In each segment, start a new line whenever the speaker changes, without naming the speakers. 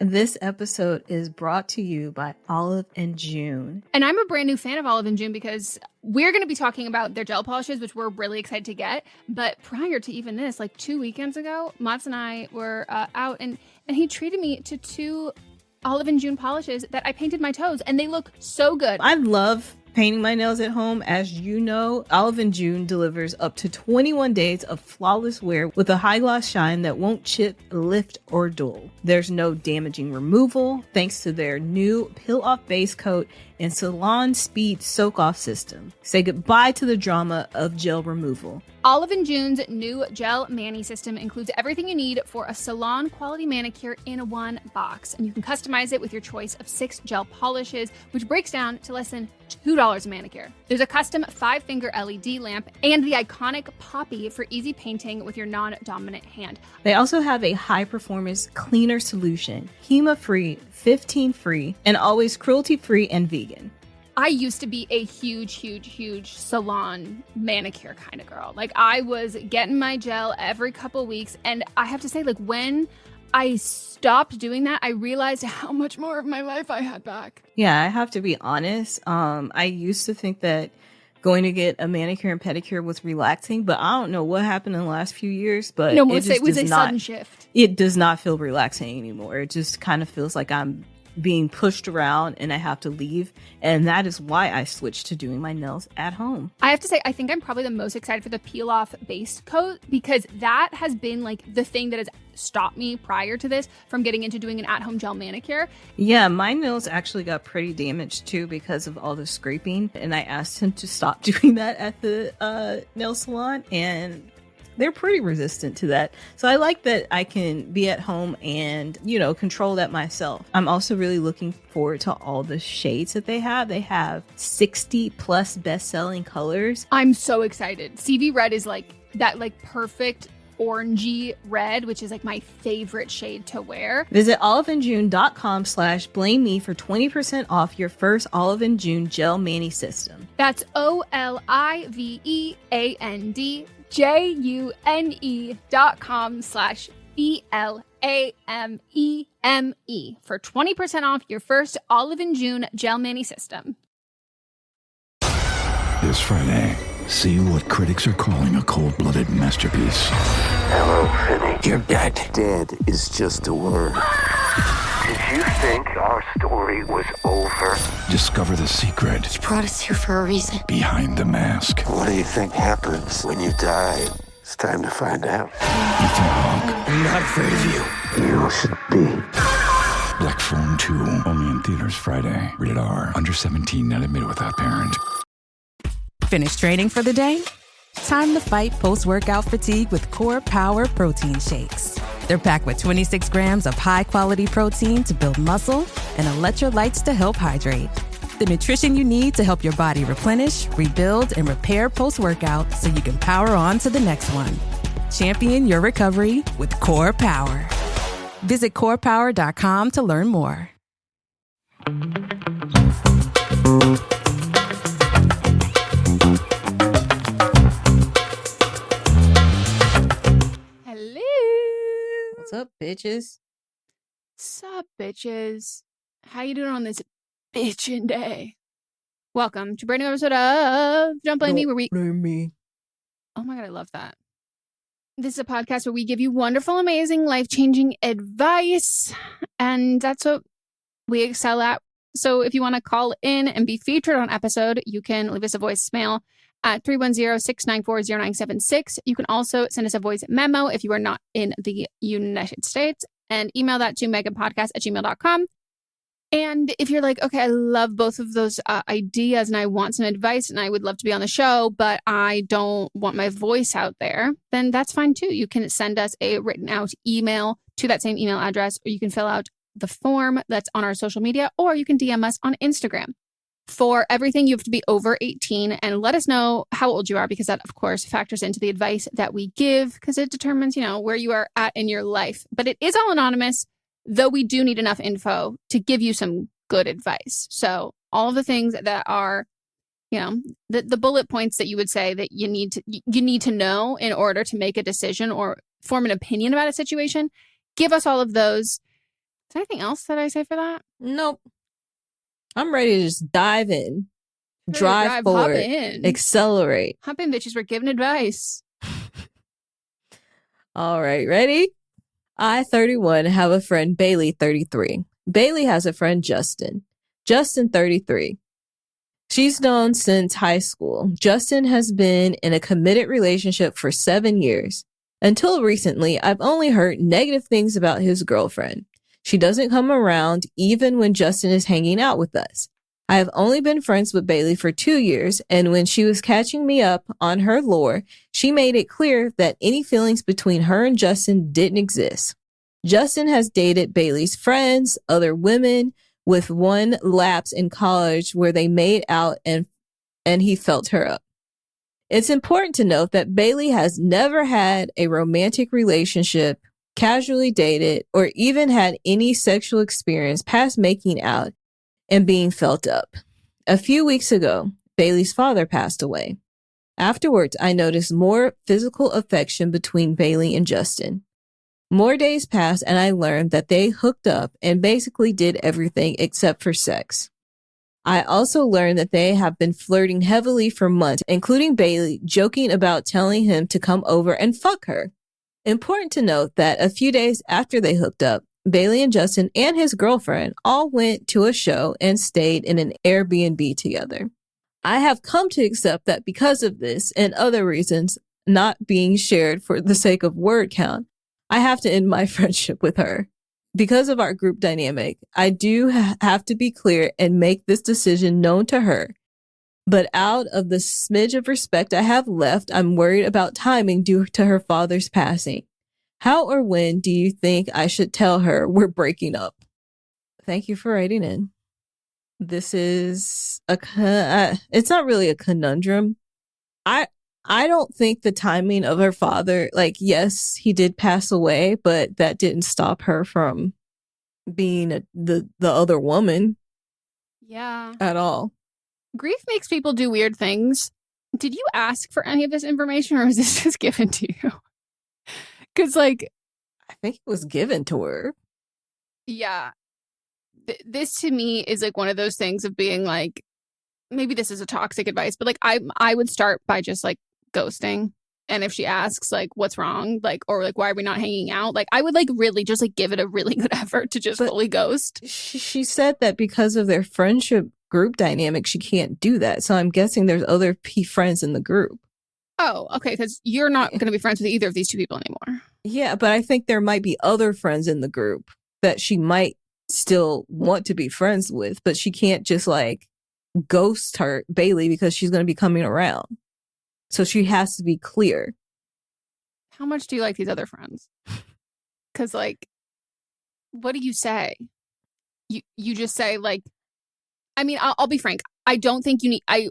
This episode is brought to you by Olive and June.
And I'm a brand new fan of Olive and June because we're going to be talking about their gel polishes, which we're really excited to get. But prior to even this, like 2 weekends ago, Mats and I were out and he treated me to 2 Olive and June polishes that I painted my toes, and they look so good.
I love painting my nails at home. As you know, Olive and June delivers up to 21 days of flawless wear with a high gloss shine that won't chip, lift, or dull. There's no damaging removal thanks to their new peel off base coat and salon speed soak off system. Say goodbye to the drama of gel removal.
Olive and June's new gel mani system includes everything you need for a salon quality manicure in one box, and you can customize it with your choice of 6 gel polishes, which breaks down to less than $2 a manicure. There's a custom 5-finger LED lamp and the iconic poppy for easy painting with your non-dominant hand.
They also have a high-performance cleaner solution, HEMA-free, 15-free, and always cruelty-free and vegan.
I used to be a huge salon manicure kind of girl. Like, I was getting my gel every couple weeks, and I have to say, like, when I stopped doing that, I realized how much more of my life I had back.
Yeah, I have to be honest. I used to think that going to get a manicure and pedicure was relaxing, but I don't know what happened in the last few years, but
it was a sudden shift.
It does not feel relaxing anymore. It just kind of feels like I'm being pushed around and I have to leave. And that is why I switched to doing my nails at home.
I have to say, I think I'm probably the most excited for the peel off base coat, because that has been like the thing that has stopped me prior to this from getting into doing an at-home gel manicure.
Yeah, my nails actually got pretty damaged too because of all the scraping. And I asked him to stop doing that at the nail salon, and they're pretty resistant to that. So I like that I can be at home and, control that myself. I'm also really looking forward to all the shades that they have. They have 60 plus best-selling colors.
I'm so excited. CV red is like that, like perfect orangey red, which is like my favorite shade to wear.
Visit oliveandjune.com/blame me for 20% off your first Olive and June gel mani system.
That's oliveandjune.com/BLAMEME for 20% off your first Olive and June gel mani system.
This Friday, see what critics are calling a cold-blooded masterpiece.
Hello, Finney. You're dead. Dead is just a word. Did you think our story was over?
Discover the secret.
He brought us here for a reason.
Behind the mask.
What do you think happens when you die? It's time to find out.
Ethan Hawke.
I'm not afraid of you. You should be.
Black Phone 2. Only in theaters Friday. Rated R. Under 17. Not admitted without parent.
Finished training for the day? Time to fight post-workout fatigue with Core Power Protein Shakes. They're packed with 26 grams of high-quality protein to build muscle and electrolytes to help hydrate. The nutrition you need to help your body replenish, rebuild, and repair post-workout so you can power on to the next one. Champion your recovery with Core Power. Visit corepower.com to learn more.
What's up, bitches?
Sup, bitches? How you doing on this bitchin' day? Welcome to a brand new episode of Don't Blame Me, where we...
Blame me.
Oh my God, I love that. This is a podcast where we give you wonderful, amazing, life-changing advice, and that's what we excel at. So if you want to call in and be featured on an episode, you can leave us a voicemail at 310-694-0976. You can also send us a voice memo if you are not in the United States, and email that to meghanpodcast@gmail.com. And if you're like, okay, I love both of those ideas and I want some advice and I would love to be on the show, but I don't want my voice out there, then that's fine too. You can send us a written out email to that same email address, or you can fill out the form that's on our social media, or you can DM us on Instagram. For everything, you have to be over 18 and let us know how old you are, because that, of course, factors into the advice that we give, because it determines, where you are at in your life. But it is all anonymous, though we do need enough info to give you some good advice. So all of the things that are, the bullet points that you would say that you need to know in order to make a decision or form an opinion about a situation, give us all of those. there anything else that I say for that?
Nope. I'm ready to just dive in,
Ready to
drive forward,
hop in.
accelerate.
Hop in, bitches. We're giving advice.
All right, ready? I, 31, have a friend, Bailey, 33. Bailey has a friend, Justin. Justin, 33. She's known since high school. Justin has been in a committed relationship for 7 years. Until recently, I've only heard negative things about his girlfriend. She doesn't come around even when Justin is hanging out with us. I have only been friends with Bailey for 2 years, and when she was catching me up on her lore, she made it clear that any feelings between her and Justin didn't exist. Justin has dated Bailey's friends, other women, with one lapse in college where they made out and he felt her up. It's important to note that Bailey has never had a romantic relationship, casually dated, or even had any sexual experience past making out and being felt up. A few weeks ago, Bailey's father passed away. Afterwards, I noticed more physical affection between Bailey and Justin. More days passed and I learned that they hooked up and basically did everything except for sex. I also learned that they have been flirting heavily for months, including Bailey joking about telling him to come over and fuck her. Important to note that a few days after they hooked up, Bailey and Justin and his girlfriend all went to a show and stayed in an Airbnb together. I have come to accept that because of this and other reasons not being shared for the sake of word count, I have to end my friendship with her. Because of our group dynamic, I do have to be clear and make this decision known to her. But out of the smidge of respect I have left, I'm worried about timing due to her father's passing. How or when do you think I should tell her we're breaking up? Thank you for writing in. This is it's not really a conundrum. I don't think the timing of her father, like, yes, he did pass away, but that didn't stop her from being the other woman.
Yeah.
At all.
Grief makes people do weird things. Did you ask for any of this information or was this just given to you? Because, like,
I think it was given to her.
Yeah. This to me is like one of those things of being like, maybe this is a toxic advice, but like I would start by just like ghosting. And if she asks like what's wrong, like, or like why are we not hanging out, like I would like really just like give it a really good effort to just fully ghost.
She said that because of their friendship group dynamic, she can't do that. So I'm guessing there's other friends in the group.
Oh, okay, because you're not going to be friends with either of these two people anymore.
Yeah, but I think there might be other friends in the group that she might still want to be friends with, but she can't just like ghost her Bailey because she's going to be coming around. So she has to be clear.
How much do you like these other friends? Because like, what do you say? You just say like, I mean, I'll be frank. I don't think you need. I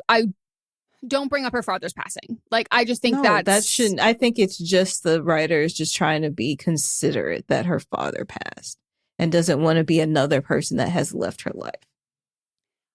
don't bring up her father's passing. Like, I just think
that shouldn't. I think it's just the writer is just trying to be considerate that her father passed and doesn't want to be another person that has left her life.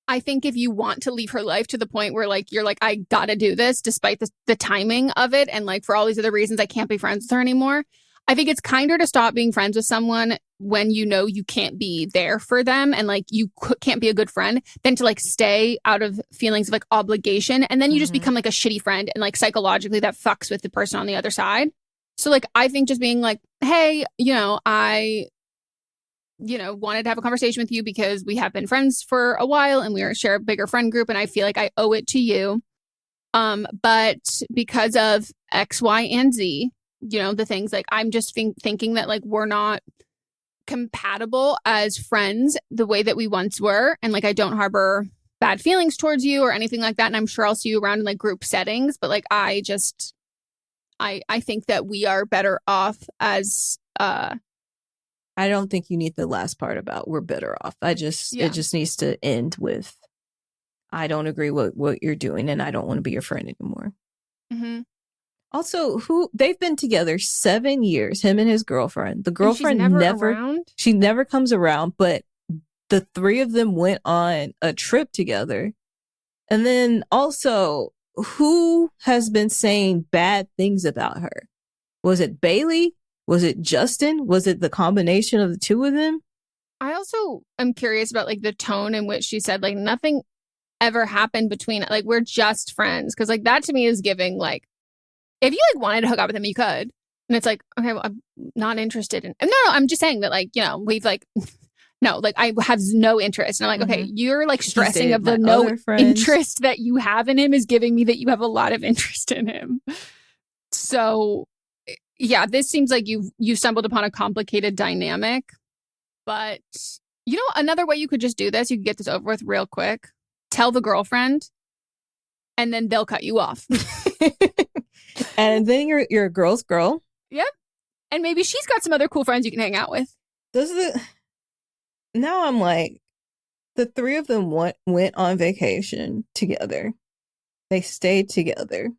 I think if you want to leave her life to the point where like you're like, I gotta do this despite the timing of it, and like for all these other reasons I can't be friends with her anymore, I think it's kinder to stop being friends with someone when you know you can't be there for them and like you can't be a good friend than to like stay out of feelings of like obligation, and then you just become like a shitty friend, and like psychologically that fucks with the person on the other side. So like I think just being like, hey, I wanted to have a conversation with you because we have been friends for a while and we share a bigger friend group and I feel like I owe it to you. But because of X, Y, and Z, the things like I'm just thinking that like we're not compatible as friends the way that we once were. And like I don't harbor bad feelings towards you or anything like that. And I'm sure I'll see you around in like group settings. But like I think that we are better off as
I don't think you need the last part about we're better off. It just needs to end with, I don't agree with what you're doing and I don't want to be your friend anymore. Mm-hmm. Also, they've been together 7 years, him and his girlfriend. The girlfriend she never comes around, but the three of them went on a trip together. And then also, who has been saying bad things about her? Was it Bailey? Was it Justin? Was it the combination of the two of them?
I also am curious about like the tone in which she said like nothing ever happened between like we're just friends, because like that to me is giving like if you like wanted to hook up with him you could, and it's like okay, well, I'm not interested in. No, I'm just saying that like we've like no, like I have no interest, and I'm like okay, you're like stressing of the no interest that you have in him is giving me that you have a lot of interest in him. So yeah, this seems like you stumbled upon a complicated dynamic. But, another way you could just do this, you could get this over with real quick. Tell the girlfriend, and then they'll cut you off.
And then you're a girl's girl.
Yep. And maybe she's got some other cool friends you can hang out with.
Now I'm like, the three of them went on vacation together. They stayed together.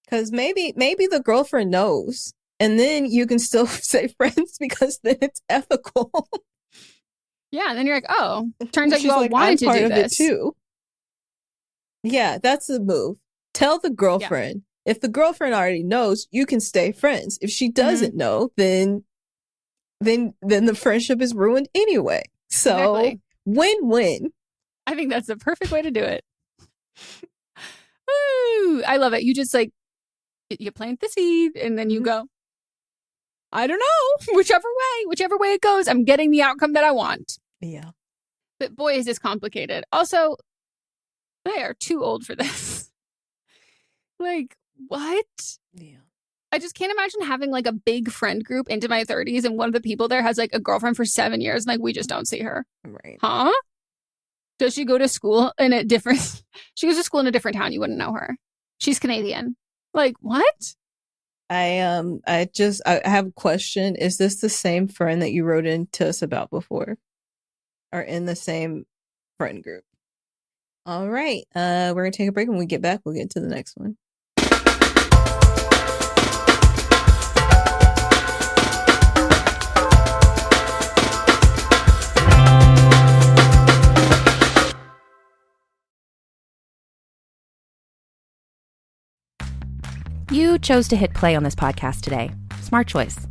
Because maybe the girlfriend knows. And then you can still say friends because then it's ethical.
Yeah, and then you're like, oh, turns out you all wanted to do this
too. Yeah, that's the move. Tell the girlfriend. Yeah. If the girlfriend already knows, you can stay friends. If she doesn't know, then the friendship is ruined anyway. So win-win.
I think that's the perfect way to do it. Ooh, I love it. You just like you plant the seed and then you go, I don't know, whichever way it goes, I'm getting the outcome that I want.
Yeah.
But boy, is this complicated. Also, they are too old for this. Like, what?
Yeah.
I just can't imagine having like a big friend group into my 30s and one of the people there has like a girlfriend for 7 years and like we just don't see her.
Right.
Huh? Does she go to school in a different... She goes to school in a different town. You wouldn't know her. She's Canadian. Like, what?
I have a question. Is this the same friend that you wrote in to us about before? Or in the same friend group? All right. We're going to take a break. When we get back, we'll get to the next one.
You chose to hit play on this podcast today. Smart choice.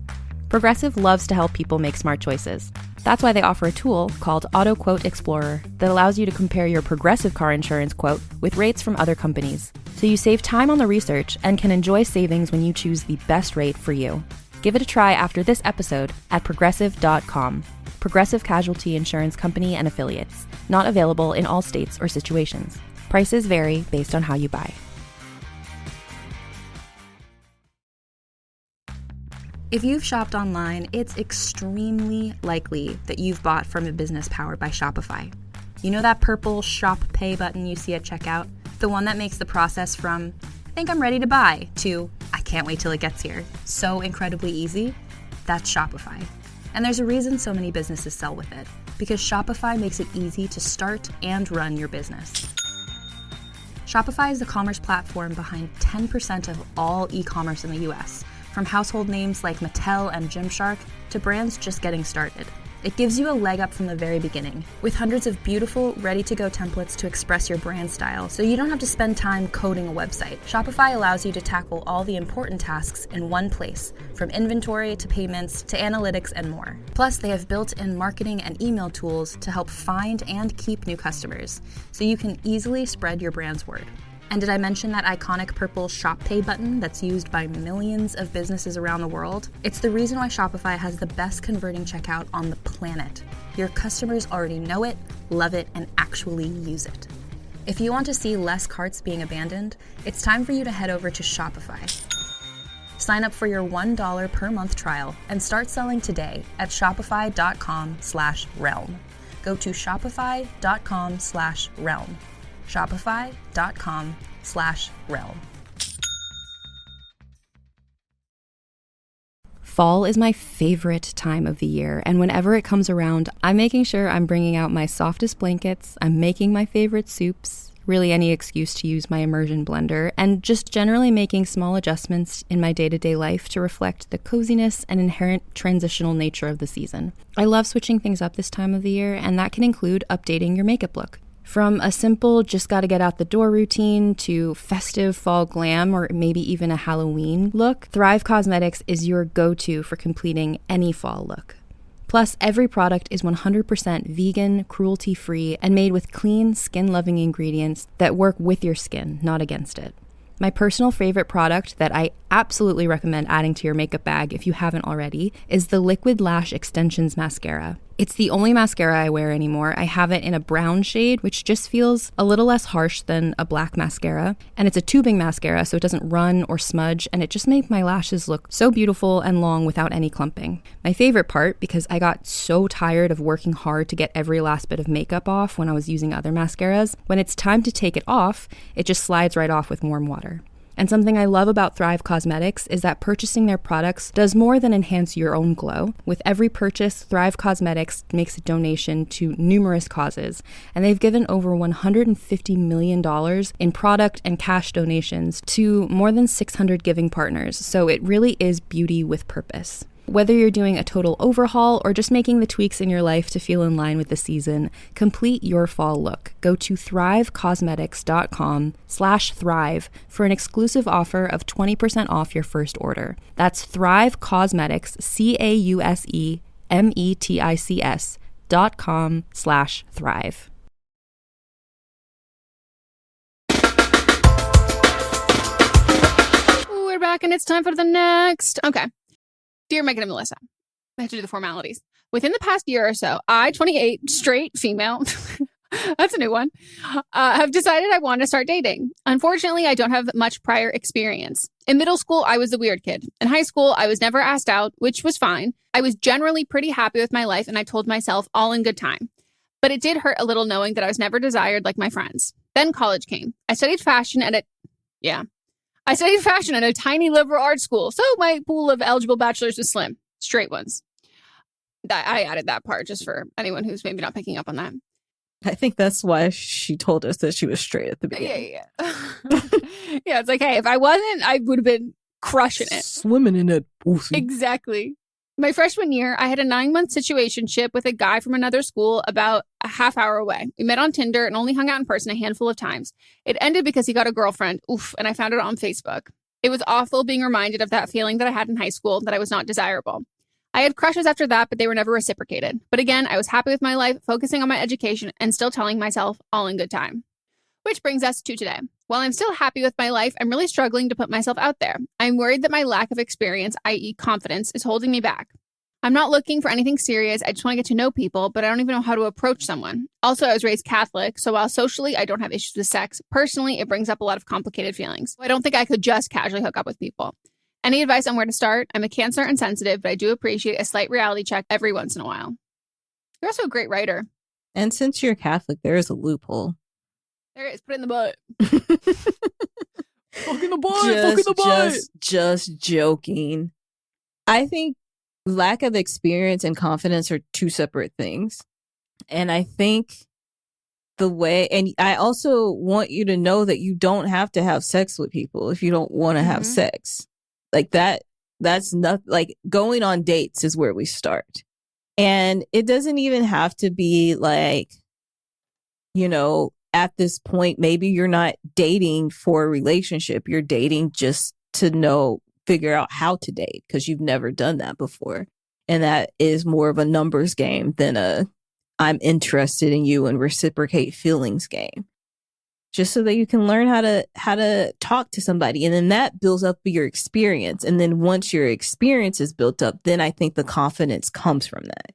Progressive loves to help people make smart choices. That's why they offer a tool called Auto Quote Explorer that allows you to compare your Progressive car insurance quote with rates from other companies. So you save time on the research and can enjoy savings when you choose the best rate for you. Give it a try after this episode at progressive.com. Progressive Casualty Insurance Company and Affiliates. Not available in all states or situations. Prices vary based on how you buy. If you've shopped online, it's extremely likely that you've bought from a business powered by Shopify. You know that purple Shop Pay button you see at checkout? The one that makes the process from, I think I'm ready to buy, to, I can't wait till it gets here, so incredibly easy? That's Shopify. And there's a reason so many businesses sell with it, because Shopify makes it easy to start and run your business. Shopify is the commerce platform behind 10% of all e-commerce in the US, from household names like Mattel and Gymshark to brands just getting started. It gives you a leg up from the very beginning, with hundreds of beautiful, ready-to-go templates to express your brand style, so you don't have to spend time coding a website. Shopify allows you to tackle all the important tasks in one place, from inventory to payments to analytics and more. Plus, they have built-in marketing and email tools to help find and keep new customers, so you can easily spread your brand's word. And did I mention that iconic purple Shop Pay button that's used by millions of businesses around the world? It's the reason why Shopify has the best converting checkout on the planet. Your customers already know it, love it, and actually use it. If you want to see less carts being abandoned, it's time for you to head over to Shopify. Sign up for your $1 per month trial and start selling today at shopify.com/realm. Go to shopify.com/realm. Shopify.com/realm. Fall is my favorite time of the year, and whenever it comes around, I'm making sure I'm bringing out my softest blankets, I'm making my favorite soups, really any excuse to use my immersion blender, and just generally making small adjustments in my day-to-day life to reflect the coziness and inherent transitional nature of the season. I love switching things up this time of the year, and that can include updating your makeup look. From a simple just gotta get out the door routine to festive fall glam or maybe even a Halloween look, Thrive Cosmetics is your go-to for completing any fall look. Plus, every product is 100% vegan, cruelty-free, and made with clean, skin-loving ingredients that work with your skin, not against it. My personal favorite product that I absolutely recommend adding to your makeup bag if you haven't already is the Liquid Lash Extensions Mascara. It's the only mascara I wear anymore. I have it in a brown shade, which just feels a little less harsh than a black mascara. And it's a tubing mascara, so it doesn't run or smudge, and it just makes my lashes look so beautiful and long without any clumping. My favorite part, because I got so tired of working hard to get every last bit of makeup off when I was using other mascaras, when it's time to take it off, it just slides right off with warm water. And something I love about Thrive Causemetics is that purchasing their products does more than enhance your own glow. With every purchase, Thrive Causemetics makes a donation to numerous causes, and they've given over $150 million in product and cash donations to more than 600 giving partners, so it really is beauty with purpose. Whether you're doing a total overhaul or just making the tweaks in your life to feel in line with the season, complete your fall look. Go to thrivecausemetics.com/thrive for an exclusive offer of 20% off your first order. That's Thrive Causemetics, CAUSEMETICS.com/thrive.
We're back and it's time for the next. Okay. Dear Meghan and Melisa, I have to do the formalities. Within the past year or so, I, 28, straight female, that's a new one, have decided I want to start dating. Unfortunately, I don't have much prior experience. In middle school, I was the weird kid. In high school, I was never asked out, which was fine. I was generally pretty happy with my life, and I told myself all in good time. But it did hurt a little knowing that I was never desired like my friends. Then college came. I studied fashion at a tiny liberal arts school, so my pool of eligible bachelors was slim. Straight ones. I added that part just for anyone who's maybe not picking up on that.
I think that's why she told us that she was straight at the beginning.
Yeah. Yeah, it's like, hey, if I wasn't, I would have been crushing it.
Swimming in it.
Exactly. My freshman year, I had a 9-month situationship with a guy from another school about a half hour away. We met on Tinder and only hung out in person a handful of times. It ended because he got a girlfriend. Oof, and I found it on Facebook. It was awful being reminded of that feeling that I had in high school, that I was not desirable. I had crushes after that, but they were never reciprocated. But again, I was happy with my life, focusing on my education, and still telling myself all in good time. Which brings us to today. While I'm still happy with my life, I'm really struggling to put myself out there. I'm worried that my lack of experience, i.e. confidence, is holding me back. I'm not looking for anything serious. I just want to get to know people, but I don't even know how to approach someone. Also, I was raised Catholic, so while socially I don't have issues with sex, personally it brings up a lot of complicated feelings. I don't think I could just casually hook up with people. Any advice on where to start? I'm a Cancer and sensitive, but I do appreciate a slight reality check every once in a while. You're also a great writer.
And since you're Catholic, there is a loophole.
There it is. Put it in the butt. Fuck in the butt.
Just joking. I think lack of experience and confidence are two separate things. And I think and I also want you to know that you don't have to have sex with people if you don't want to have sex. Like that's not like going on dates is where we start. And it doesn't even have to be like, at this point, maybe you're not dating for a relationship. You're dating just to figure out how to date because you've never done that before. And that is more of a numbers game than I'm interested in you and reciprocate feelings game. Just so that you can learn how to talk to somebody. And then that builds up your experience. And then once your experience is built up, then I think the confidence comes from that.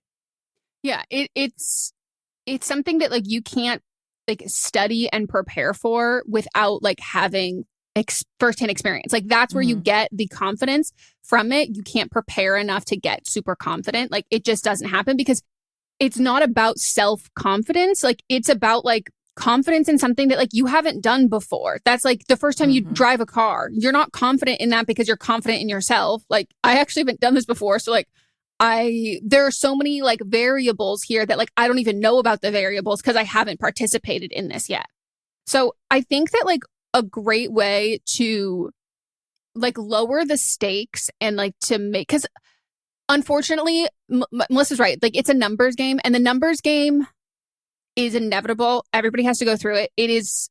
Yeah, it's something that like you can't like study and prepare for without like having firsthand experience. Like that's where you get the confidence from it. You can't prepare enough to get super confident. Like it just doesn't happen because it's not about self-confidence. Like it's about like confidence in something that like you haven't done before. That's like the first time you drive a car. You're not confident in that because you're confident in yourself. Like I actually haven't done this before. So like there are so many like variables here that like I don't even know about the variables because I haven't participated in this yet. So I think that like a great way to like lower the stakes and like to make, because unfortunately Melissa's right, like it's a numbers game and the numbers game is inevitable. Everybody has to go through it. It is,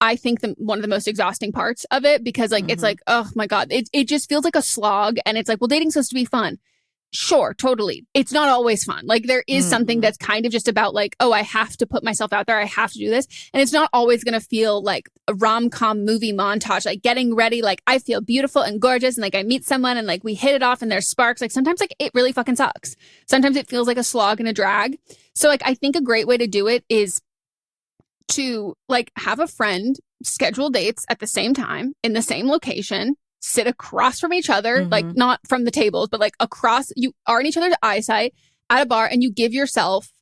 I think, one of the most exhausting parts of it because like it's like, oh my God, it just feels like a slog. And it's like, well, dating's supposed to be fun. Sure, totally. It's not always fun. Like there is something that's kind of just about like, oh, I have to put myself out there. I have to do this. And it's not always going to feel like a rom-com movie montage, like getting ready. Like I feel beautiful and gorgeous. And like I meet someone and like we hit it off and there's sparks. Like sometimes like it really fucking sucks. Sometimes it feels like a slog and a drag. So like I think a great way to do it is to like have a friend schedule dates at the same time in the same location, sit across from each other, like not from the tables, but like across, you are in each other's eyesight at a bar, and you give yourself,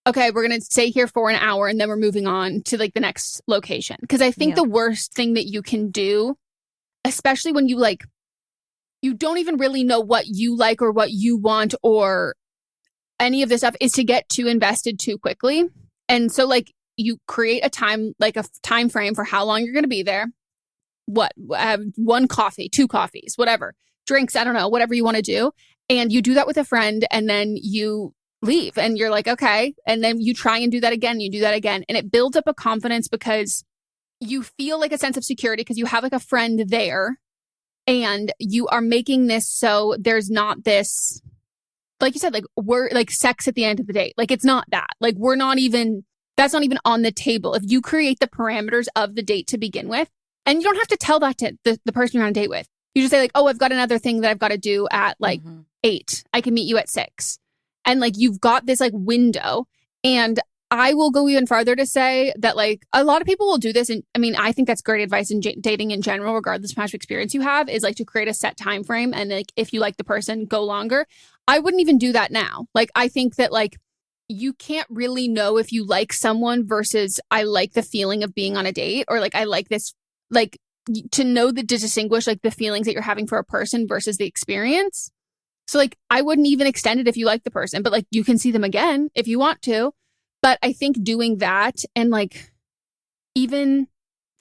okay, we're going to stay here for an hour and then we're moving on to like the next location. Because I think the worst thing that you can do, especially when you like, you don't even really know what you like or what you want or any of this stuff, is to get too invested too quickly. And so like you create a time, like a time frame for how long you're going to be there. What, one coffee, 2 coffees, whatever, drinks, I don't know, whatever you want to do. And you do that with a friend and then you leave and you're like, okay. And then you try and do that again. You do that again. And it builds up a confidence because you feel like a sense of security because you have like a friend there and you are making this so there's not this, like you said, like we're like sex at the end of the day. Like it's not that. Like we're not even, that's not even on the table. If you create the parameters of the date to begin with, and you don't have to tell that to the person you're on a date with. You just say like, oh, I've got another thing that I've got to do at like 8. I can meet you at 6. And like, you've got this like window. And I will go even farther to say that like a lot of people will do this. And I mean, I think that's great advice in dating in general, regardless of how much experience you have, is like to create a set time frame. And like, if you like the person, go longer. I wouldn't even do that now. Like, I think that like, you can't really know if you like someone versus I like the feeling of being on a date, or like, I like this, like to know that to distinguish like the feelings that you're having for a person versus the experience. So like I wouldn't even extend it if you like the person, but like you can see them again if you want to. But I think doing that and like even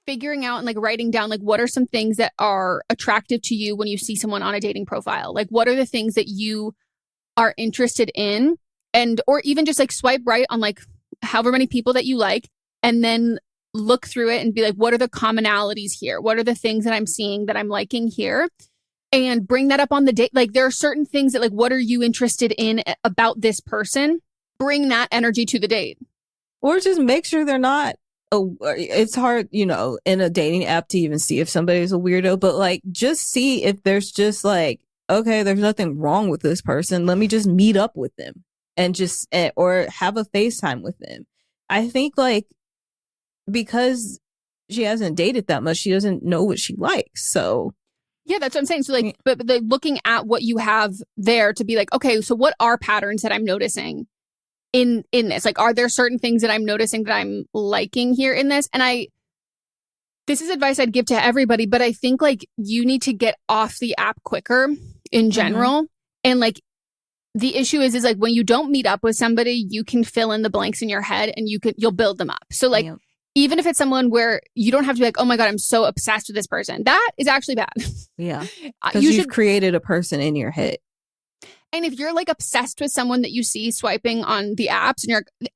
figuring out and like writing down like what are some things that are attractive to you when you see someone on a dating profile? Like what are the things that you are interested in? And or even just like swipe right on like however many people that you like, and then look through it and be like, what are the commonalities here? What are the things that I'm seeing that I'm liking here? And bring that up on the date. Like there are certain things that like, what are you interested in about this person? Bring that energy to the date.
Or just make sure they're not, it's hard, you know, in a dating app to even see if somebody's a weirdo, but like just see if there's just like, okay, there's nothing wrong with this person. Let me just meet up with them and just, or have a FaceTime with them. I think like, because she hasn't dated that much, she doesn't know what she likes. So
yeah, that's what I'm saying. So like, but looking at what you have there to be like, okay, so what are patterns that I'm noticing in this? Like, are there certain things that I'm noticing that I'm liking here in this? And this is advice I'd give to everybody, but I think like you need to get off the app quicker in general. And like, the issue is like when you don't meet up with somebody, you can fill in the blanks in your head and you'll build them up. So like, even if it's someone where you don't have to be like, oh my God, I'm so obsessed with this person. That is actually bad.
Yeah. Because you've created a person in your head.
And if you're like obsessed with someone that you see swiping on the apps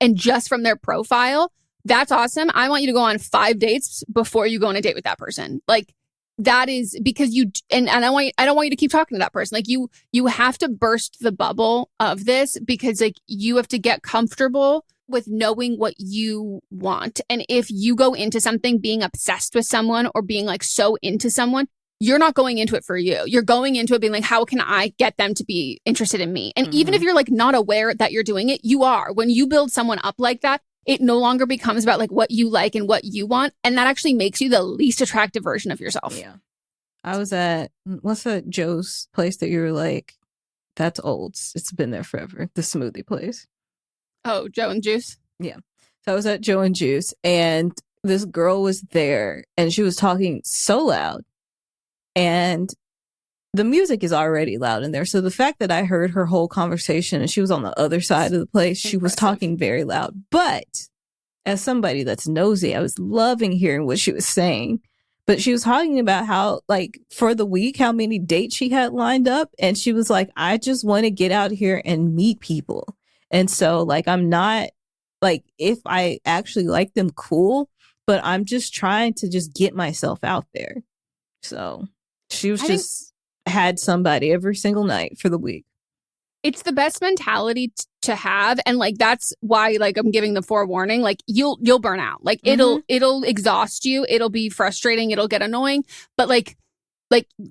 and just from their profile, that's awesome. I want you to go on 5 dates before you go on a date with that person. Like that is because and I don't want you to keep talking to that person. Like you have to burst the bubble of this because like you have to get comfortable with knowing what you want. And if you go into something being obsessed with someone or being like so into someone, you're not going into it for you. You're going into it being like, how can I get them to be interested in me? And even if you're like not aware that you're doing it, you are. When you build someone up like that, it no longer becomes about like what you like and what you want. And that actually makes you the least attractive version of yourself.
Yeah. I was at, what's that Joe's place that you were like, that's old. It's been there forever. The smoothie place.
Oh, Joe and Juice?
Yeah. So I was at Joe and Juice and this girl was there and she was talking so loud and the music is already loud in there. So the fact that I heard her whole conversation and she was on the other side of the place, she was talking very loud. But as somebody that's nosy, I was loving hearing what she was saying. But she was talking about how, like, for the week, how many dates she had lined up. And she was like, I just want to get out here and meet people. And so, like, I'm not, like, if I actually like them, cool. But I'm just trying to just get myself out there. So she was had somebody every single night for the week.
It's the best mentality to have. And like, that's why like I'm giving the forewarning, like you'll burn out. Like it'll exhaust you. It'll be frustrating. It'll get annoying. But like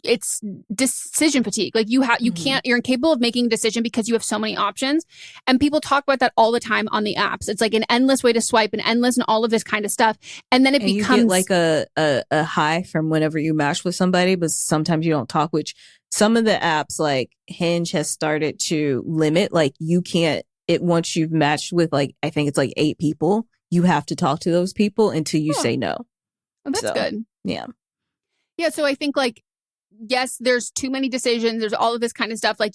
it's decision fatigue. Like you can't, you're incapable of making a decision because you have so many options. And people talk about that all the time on the apps. It's like an endless way to swipe and endless and all of this kind of stuff. And then it becomes
you get like a high from whenever you match with somebody, but sometimes you don't talk, which some of the apps like Hinge has started to limit. Like you can't, once you've matched with like, I think it's like 8 people, you have to talk to those people until you say no.
Oh, that's good.
Yeah.
Yeah. So I think like, yes, there's too many decisions. There's all of this kind of stuff. Like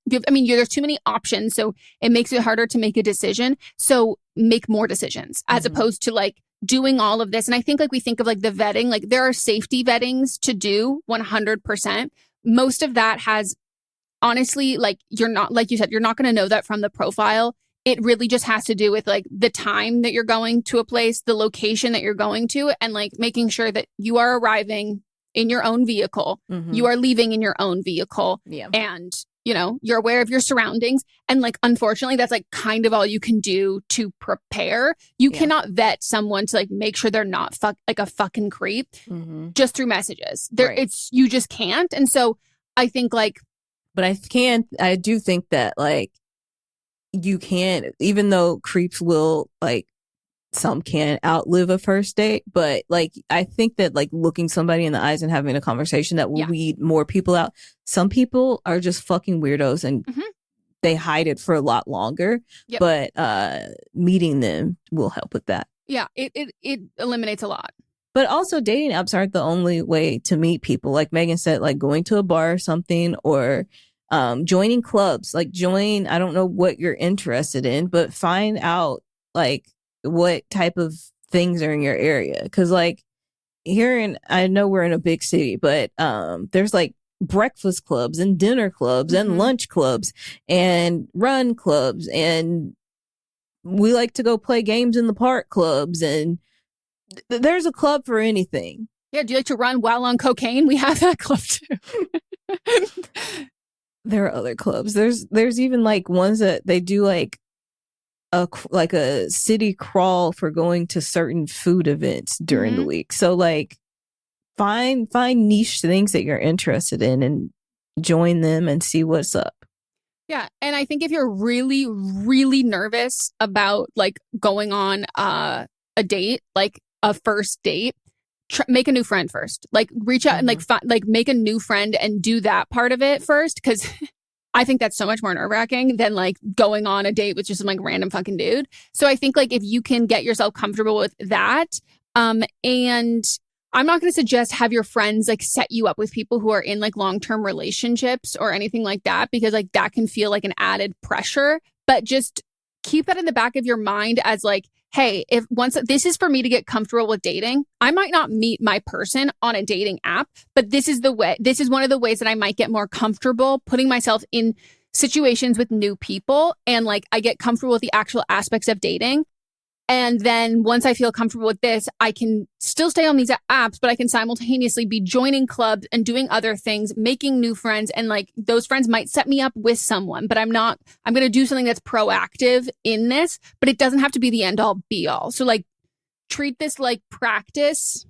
there's too many options. So it makes it harder to make a decision. So make more decisions as opposed to like doing all of this. And I think like we think of like the vetting, like there are safety vettings to do 100%. Most of that has honestly, like you're not, like you said, you're not going to know that from the profile. It really just has to do with like the time that you're going to a place, the location that you're going to, and like making sure that you are arriving in your own vehicle. You are leaving in your own vehicle. Yeah. And, you're aware of your surroundings. And like, unfortunately, that's like kind of all you can do to prepare. You cannot vet someone to like make sure they're not like a fucking creep just through messages. You just can't. And so I think like,
but I do think that like you can't, even though creeps will like, some can outlive a first date, but like I think that like looking somebody in the eyes and having a conversation that will weed more people out. Some people are just fucking weirdos and they hide it for a lot longer. Yep. But meeting them will help with that.
Yeah, it eliminates a lot.
But also dating apps aren't the only way to meet people. Like Megan said, like going to a bar or something, or joining clubs. Like I don't know what you're interested in, but find out like what type of things are in your area. Because like I know we're in a big city, but there's like breakfast clubs and dinner clubs and lunch clubs and run clubs, and we like to go play games in the park clubs, and there's a club for anything.
Yeah, do you like to run while on cocaine? We have that club too.
There are other clubs. There's even like ones that they do like a city crawl for going to certain food events during the week. So like find niche things that you're interested in and join them and see what's up.
Yeah. And I think if you're really, really nervous about like going on a date, like a first date, make a new friend first. Like reach out and like make a new friend and do that part of it first. Cause I think that's so much more nerve-wracking than like going on a date with just some like random fucking dude. So I think like if you can get yourself comfortable with that, and I'm not going to suggest have your friends like set you up with people who are in like long-term relationships or anything like that, because like that can feel like an added pressure, but just keep that in the back of your mind as like, hey, if once this is for me to get comfortable with dating, I might not meet my person on a dating app, but this is one of the ways that I might get more comfortable putting myself in situations with new people. And like, I get comfortable with the actual aspects of dating. And then once I feel comfortable with this, I can still stay on these apps, but I can simultaneously be joining clubs and doing other things, making new friends. And like those friends might set me up with someone, but I'm going to do something that's proactive in this, but it doesn't have to be the end all be all. So like treat this like practice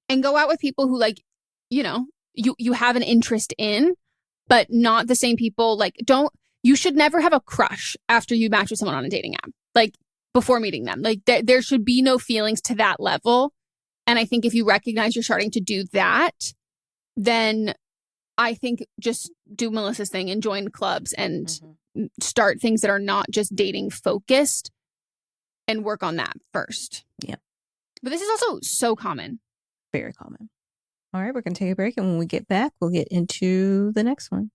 and go out with people who like, you have an interest in, but not the same people. Like you should never have a crush after you match with someone on a dating app. Like, before meeting them. Like there should be no feelings to that level. And I think if you recognize you're starting to do that, then I think just do Melissa's thing and join clubs and start things that are not just dating focused and work on that first.
Yeah.
But this is also so common.
Very common. All right, we're going to take a break. And when we get back, we'll get into the next one.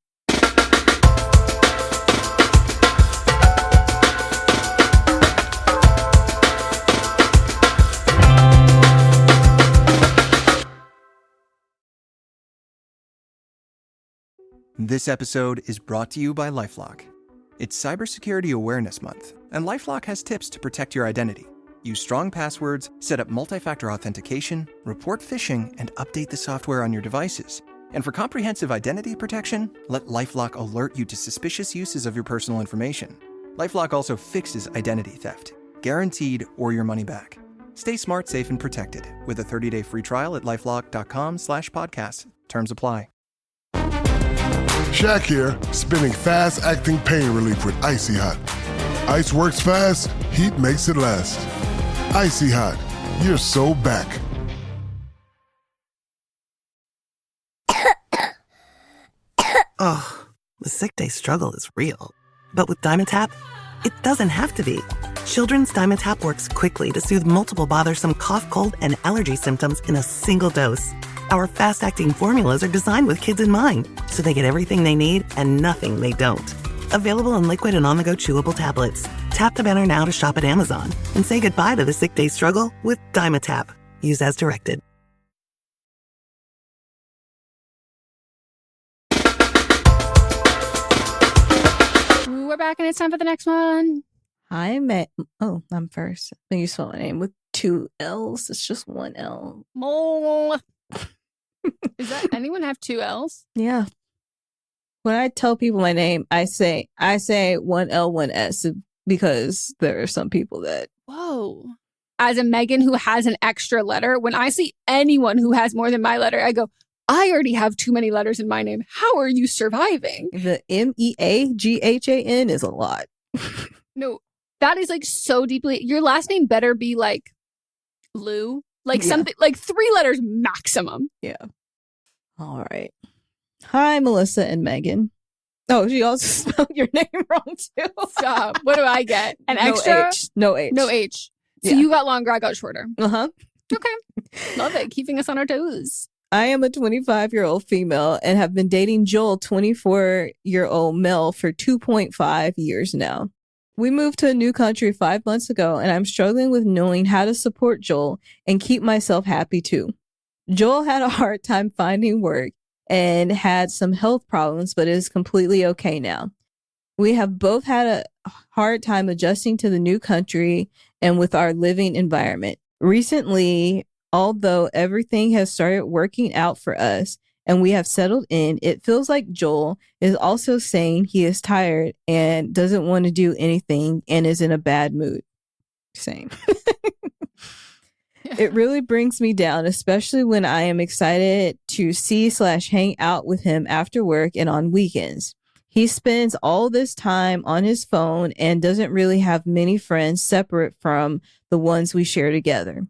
This episode is brought to you by LifeLock. It's Cybersecurity Awareness Month, and LifeLock has tips to protect your identity. Use strong passwords, set up multi-factor authentication, report phishing, and update the software on your devices. And for comprehensive identity protection, let LifeLock alert you to suspicious uses of your personal information. LifeLock also fixes identity theft, guaranteed or your money back. Stay smart, safe, and protected with a 30-day free trial at LifeLock.com/podcast. Terms apply.
Shaq here, spinning fast-acting pain relief with Icy Hot. Ice works fast, heat makes it last. Icy Hot, you're so back.
Ugh, the sick day struggle is real. But with Dimetapp, it doesn't have to be. Children's Dimetapp works quickly to soothe multiple bothersome cough, cold, and allergy symptoms in a single dose. Our fast-acting formulas are designed with kids in mind, so they get everything they need and nothing they don't. Available in liquid and on-the-go chewable tablets. Tap the banner now to shop at Amazon and say goodbye to the sick day struggle with Dimetapp. Use as directed.
We're back and it's time for the next one.
I'm first. When you spell my name with 2 L's, it's just 1 L.
Mole. Does that anyone have 2 L's?
Yeah. When I tell people my name, I say 1 L, 1 S because there are some people that.
Whoa. As a Megan who has an extra letter, when I see anyone who has more than my letter, I go, I already have too many letters in my name. How are you surviving?
The MEAGHAN is a lot.
No, that is like so deeply. Your last name better be like Lou, like something like 3 letters maximum.
Yeah. All right. Hi, Melissa and Megan. Oh, she also spelled your name wrong too.
Stop. What do I get? An
No
extra?
H. No H.
No H. So
Yeah.
you got longer, I got shorter.
Uh-huh.
Okay. Love it. Keeping us on our toes.
I am a 25-year-old female and have been dating Joel, 24-year-old male, for 2.5 years now. We moved to a new country 5 months ago, and I'm struggling with knowing how to support Joel and keep myself happy too. Joel had a hard time finding work and had some health problems, but is completely okay now. We have both had a hard time adjusting to the new country and with our living environment. Recently, although everything has started working out for us and we have settled in, it feels like Joel is also saying he is tired and doesn't want to do anything and is in a bad mood. Same. It really brings me down, especially when I am excited to see/hang out with him after work and on weekends. He spends all this time on his phone and doesn't really have many friends separate from the ones we share together.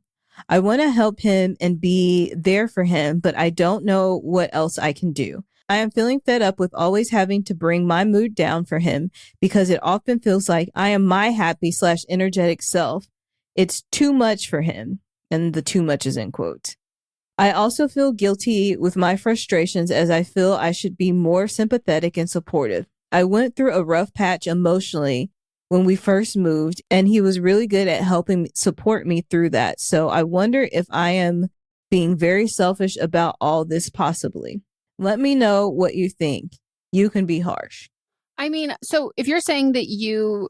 I want to help him and be there for him, but I don't know what else I can do. I am feeling fed up with always having to bring my mood down for him because it often feels like I am my happy/energetic self. It's too much for him. And the too much is in quotes. I also feel guilty with my frustrations as I feel I should be more sympathetic and supportive. I went through a rough patch emotionally when we first moved, and he was really good at helping support me through that. So I wonder if I am being very selfish about all this possibly. Let me know what you think. You can be harsh.
I mean, so if you're saying that you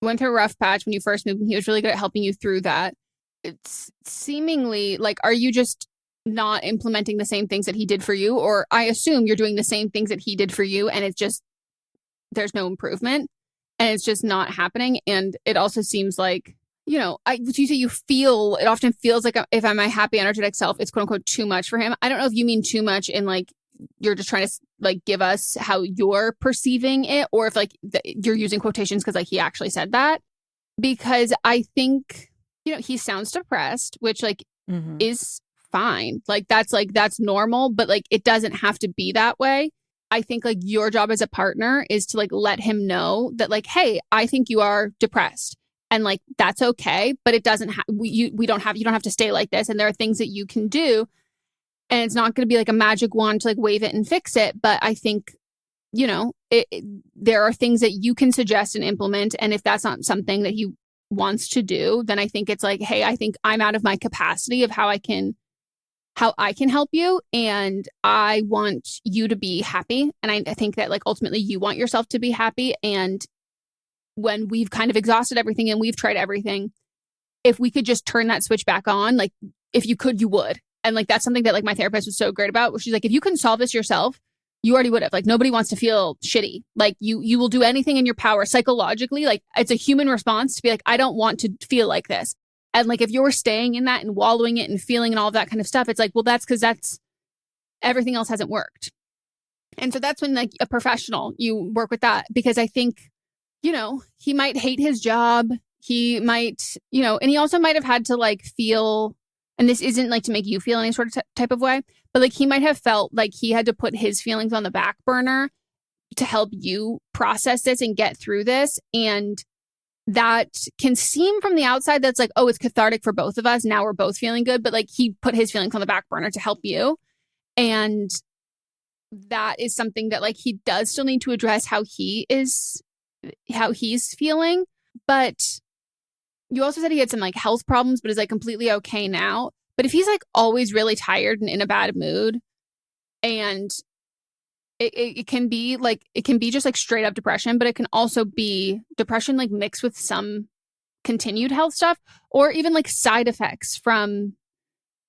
went through a rough patch when you first moved and he was really good at helping you through that, it's seemingly like, are you just not implementing the same things that he did for you? Or I assume you're doing the same things that he did for you and it's just, there's no improvement and it's just not happening. And it also seems like, you know, you say you feel, it often feels like if I'm my happy, energetic self, it's quote unquote too much for him. I don't know if you mean too much in like, you're just trying to like give us how you're perceiving it, or if like you're using quotations because like he actually said that. Because I think, you know, he sounds depressed, which like is fine. Like that's normal, but like it doesn't have to be that way. I think like your job as a partner is to like let him know that like, hey, I think you are depressed and like that's okay, but it doesn't you don't have to stay like this, and there are things that you can do, and it's not going to be like a magic wand to like wave it and fix it. But I think, you know, there are things that you can suggest and implement, and if that's not something that he wants to do, then I think it's like, hey, I think I'm out of my capacity of how I can help you, and I want you to be happy. And I think that like ultimately you want yourself to be happy. And when we've kind of exhausted everything and we've tried everything, if we could just turn that switch back on, like if you could, you would. And like, that's something that like my therapist was so great about, where she's like, if you couldn't solve this yourself, you already would have. Like, nobody wants to feel shitty. Like, you will do anything in your power psychologically. Like, it's a human response to be like, I don't want to feel like this. And like, if you're staying in that and wallowing it and feeling and all of that kind of stuff, it's like, well, that's because everything else hasn't worked. And so that's when like a professional, you work with that, because I think, he might hate his job. He might, and he also might have had to like feel, and this isn't like to make you feel any sort of type of way, but like he might have felt like he had to put his feelings on the back burner to help you process this and get through this. And that can seem from the outside that's like, oh, it's cathartic for both of us. Now we're both feeling good. But like, he put his feelings on the back burner to help you. And that is something that like he does still need to address how he's feeling. But you also said he had some like health problems, but is like completely okay now. But if he's like always really tired and in a bad mood, and it can be just like straight up depression, but it can also be depression like mixed with some continued health stuff, or even like side effects from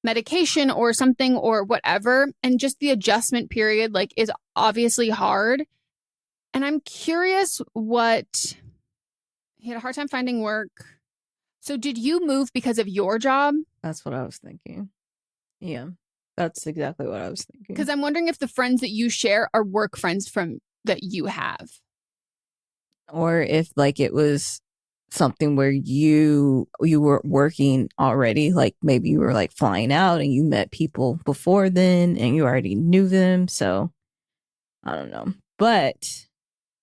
medication or something or whatever. And just the adjustment period like is obviously hard. And I'm curious he had a hard time finding work. So did you move because of your job?
That's what I was thinking. Yeah, that's exactly what I was thinking.
Because I'm wondering if the friends that you share are work friends that you have.
Or if like it was something where you were working already, like maybe you were like flying out and you met people before then and you already knew them. So I don't know. But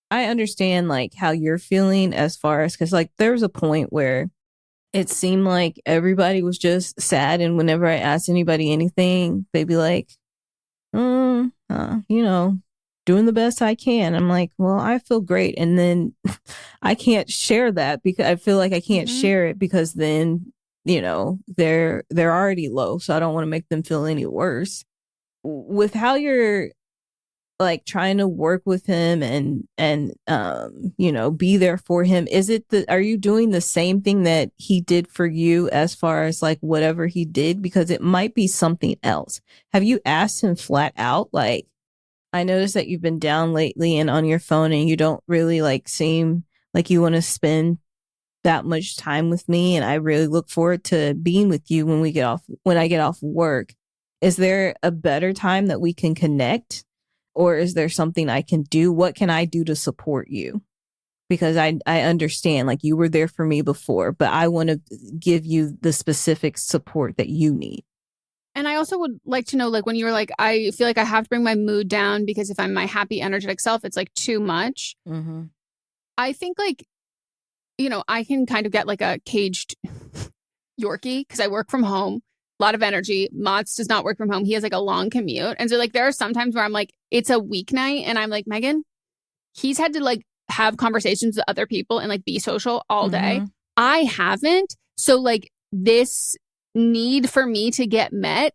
I understand like how you're feeling as far as, because like there was a point where it seemed like everybody was just sad. And whenever I asked anybody anything, they'd be like, doing the best I can. I'm like, well, I feel great. And then I can't share that because I feel like I can't share it because then, they're already low. So I don't want to make them feel any worse. With how you're like trying to work with him and be there for him, are you doing the same thing that he did for you as far as like whatever he did? Because it might be something else. Have you asked him flat out, like, I noticed that you've been down lately and on your phone and you don't really like seem like you want to spend that much time with me, and I really look forward to being with you when I get off work. Is there a better time that we can connect? Or is there something I can do? What can I do to support you? Because I understand, like, you were there for me before, but I want to give you the specific support that you need.
And I also would like to know, like, when you were like, I feel like I have to bring my mood down because if I'm my happy, energetic self, it's like too much. Mm-hmm. I think like, I can kind of get like a caged Yorkie because I work from home. A lot of energy. Mods does not work from home. He has like a long commute. And so like there are some times where I'm like, it's a weeknight and I'm like, Megan, he's had to like have conversations with other people and like be social all day. Mm-hmm. I haven't. So like this need for me to get met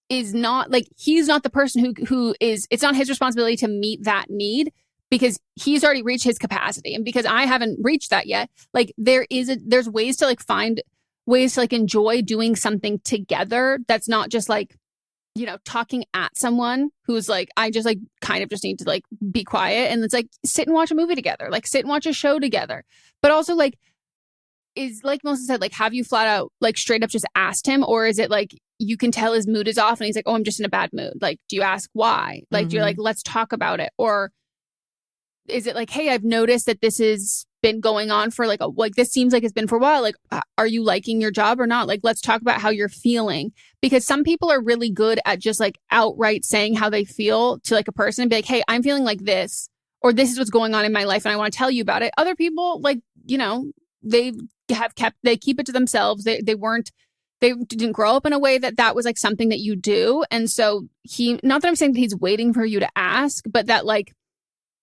is not like, he's not the person who is, it's not his responsibility to meet that need because he's already reached his capacity. And because I haven't reached that yet, like there's ways to like find ways to like enjoy doing something together. That's not just like, talking at someone who's like, I just like kind of just need to like be quiet. And it's like, sit and watch a movie together, like sit and watch a show together. But also like, is like Melissa said, like, have you flat out, like straight up just asked him? Or is it like, you can tell his mood is off and he's like, oh, I'm just in a bad mood. Like, do you ask why? Like, do you're like, let's talk about it? Or is it like, hey, I've noticed that this has been going on for like this seems like it's been for a while. Like, are you liking your job or not? Like, let's talk about how you're feeling. Because some people are really good at just like outright saying how they feel to like a person and be like, hey, I'm feeling like this, or this is what's going on in my life and I want to tell you about it. Other people, like, they keep it to themselves. They didn't grow up in a way that was like something that you do. And so not that I'm saying that he's waiting for you to ask, but that like,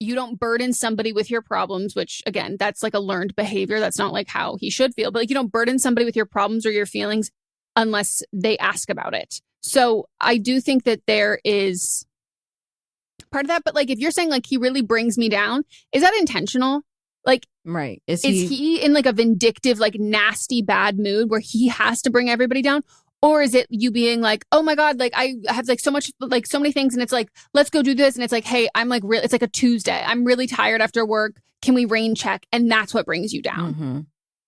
you don't burden somebody with your problems, which again, that's like a learned behavior. That's not like how he should feel, but like you don't burden somebody with your problems or your feelings unless they ask about it. So I do think that there is part of that, but like, if you're saying like, he really brings me down, is that intentional? Like,
right.
Is he in like a vindictive, like nasty, bad mood where he has to bring everybody down? Or is it you being like, oh my God, like I have like so many things. And it's like, let's go do this. And it's like, hey, I'm like, it's like a Tuesday. I'm really tired after work. Can we rain check? And that's what brings you down.
Mm-hmm.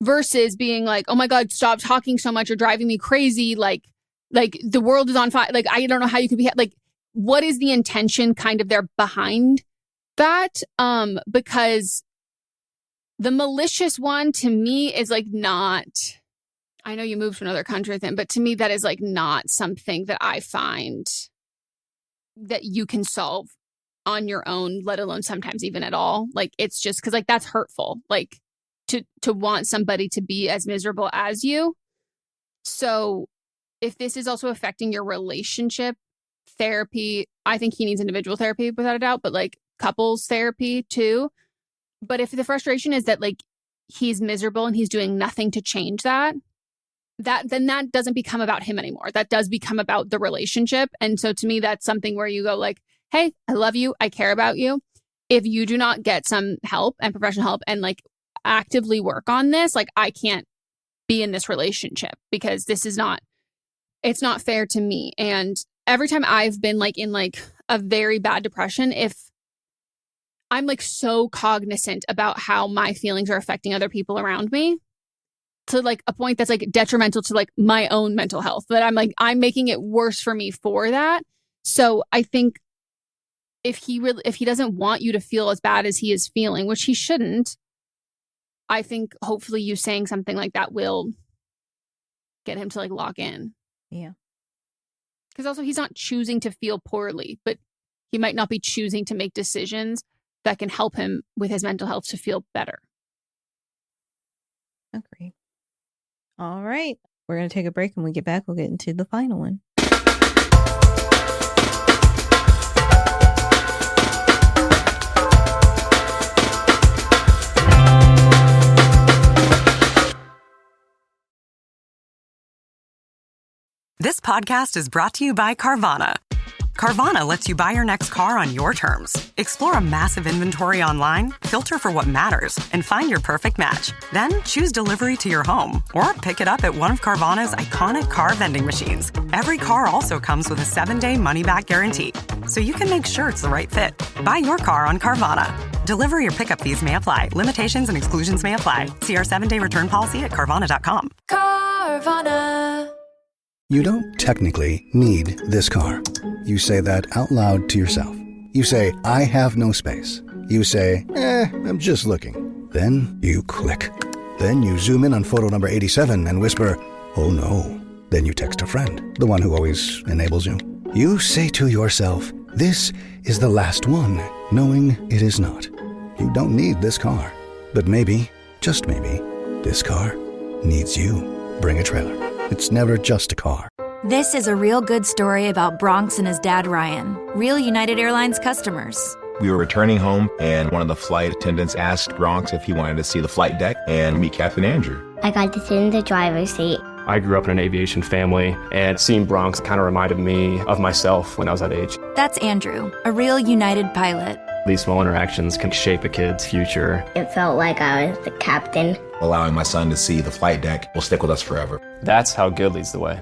Versus being like, oh my God, stop talking so much. You're driving me crazy. Like the world is on fire. Like, I don't know how you could be like, what is the intention kind of there behind that? Because the malicious one to me is like not, I know you moved to another country with him, but to me, that is like not something that I find that you can solve on your own, let alone sometimes even at all. Like, it's just because like that's hurtful, like to want somebody to be as miserable as you. So if this is also affecting your relationship, therapy, I think he needs individual therapy without a doubt, but like couples therapy too. But if the frustration is that like he's miserable and he's doing nothing to change that, then that doesn't become about him anymore. That does become about the relationship. And so to me, that's something where you go like, hey, I love you. I care about you. If you do not get some help and professional help and like actively work on this, like I can't be in this relationship because this is not, it's not fair to me. And every time I've been like in like a very bad depression, if I'm like so cognizant about how my feelings are affecting other people around me, to like a point that's like detrimental to like my own mental health, that I'm like, I'm making it worse for me for that. So I think if he doesn't want you to feel as bad as he is feeling, which he shouldn't, I think hopefully you saying something like that will get him to like lock in.
Yeah.
Because also he's not choosing to feel poorly, but he might not be choosing to make decisions that can help him with his mental health to feel better.
Agree. All right. We're going to take a break. When we get back, we'll get into the final one.
This podcast is brought to you by Carvana. Carvana lets you buy your next car on your terms. Explore a massive inventory online, filter for what matters, and find your perfect match. Then choose delivery to your home or pick it up at one of Carvana's iconic car vending machines. Every car also comes with a 7-day money-back guarantee, so you can make sure it's the right fit. Buy your car on Carvana. Delivery or pickup fees may apply. Limitations and exclusions may apply. See our 7-day return policy at Carvana.com.
Carvana. You don't technically need this car. You say that out loud to yourself. You say, I have no space. You say, I'm just looking. Then you click. Then you zoom in on photo number 87 and whisper, oh no. Then you text a friend, the one who always enables you. You say to yourself, this is the last one, knowing it is not. You don't need this car. But maybe, just maybe, this car needs you. Bring a trailer. It's never just a car.
This is a real good story about Bronx and his dad, Ryan, real United Airlines customers.
We were returning home, and one of the flight attendants asked Bronx if he wanted to see the flight deck and meet Captain Andrew.
I got to sit in the driver's seat.
I grew up in an aviation family, and seeing Bronx kind of reminded me of myself when I was that age.
That's Andrew, a real United pilot.
These small interactions can shape a kid's future.
It felt like I was the captain.
Allowing my son to see the flight deck will stick with us forever.
That's how good leads the way.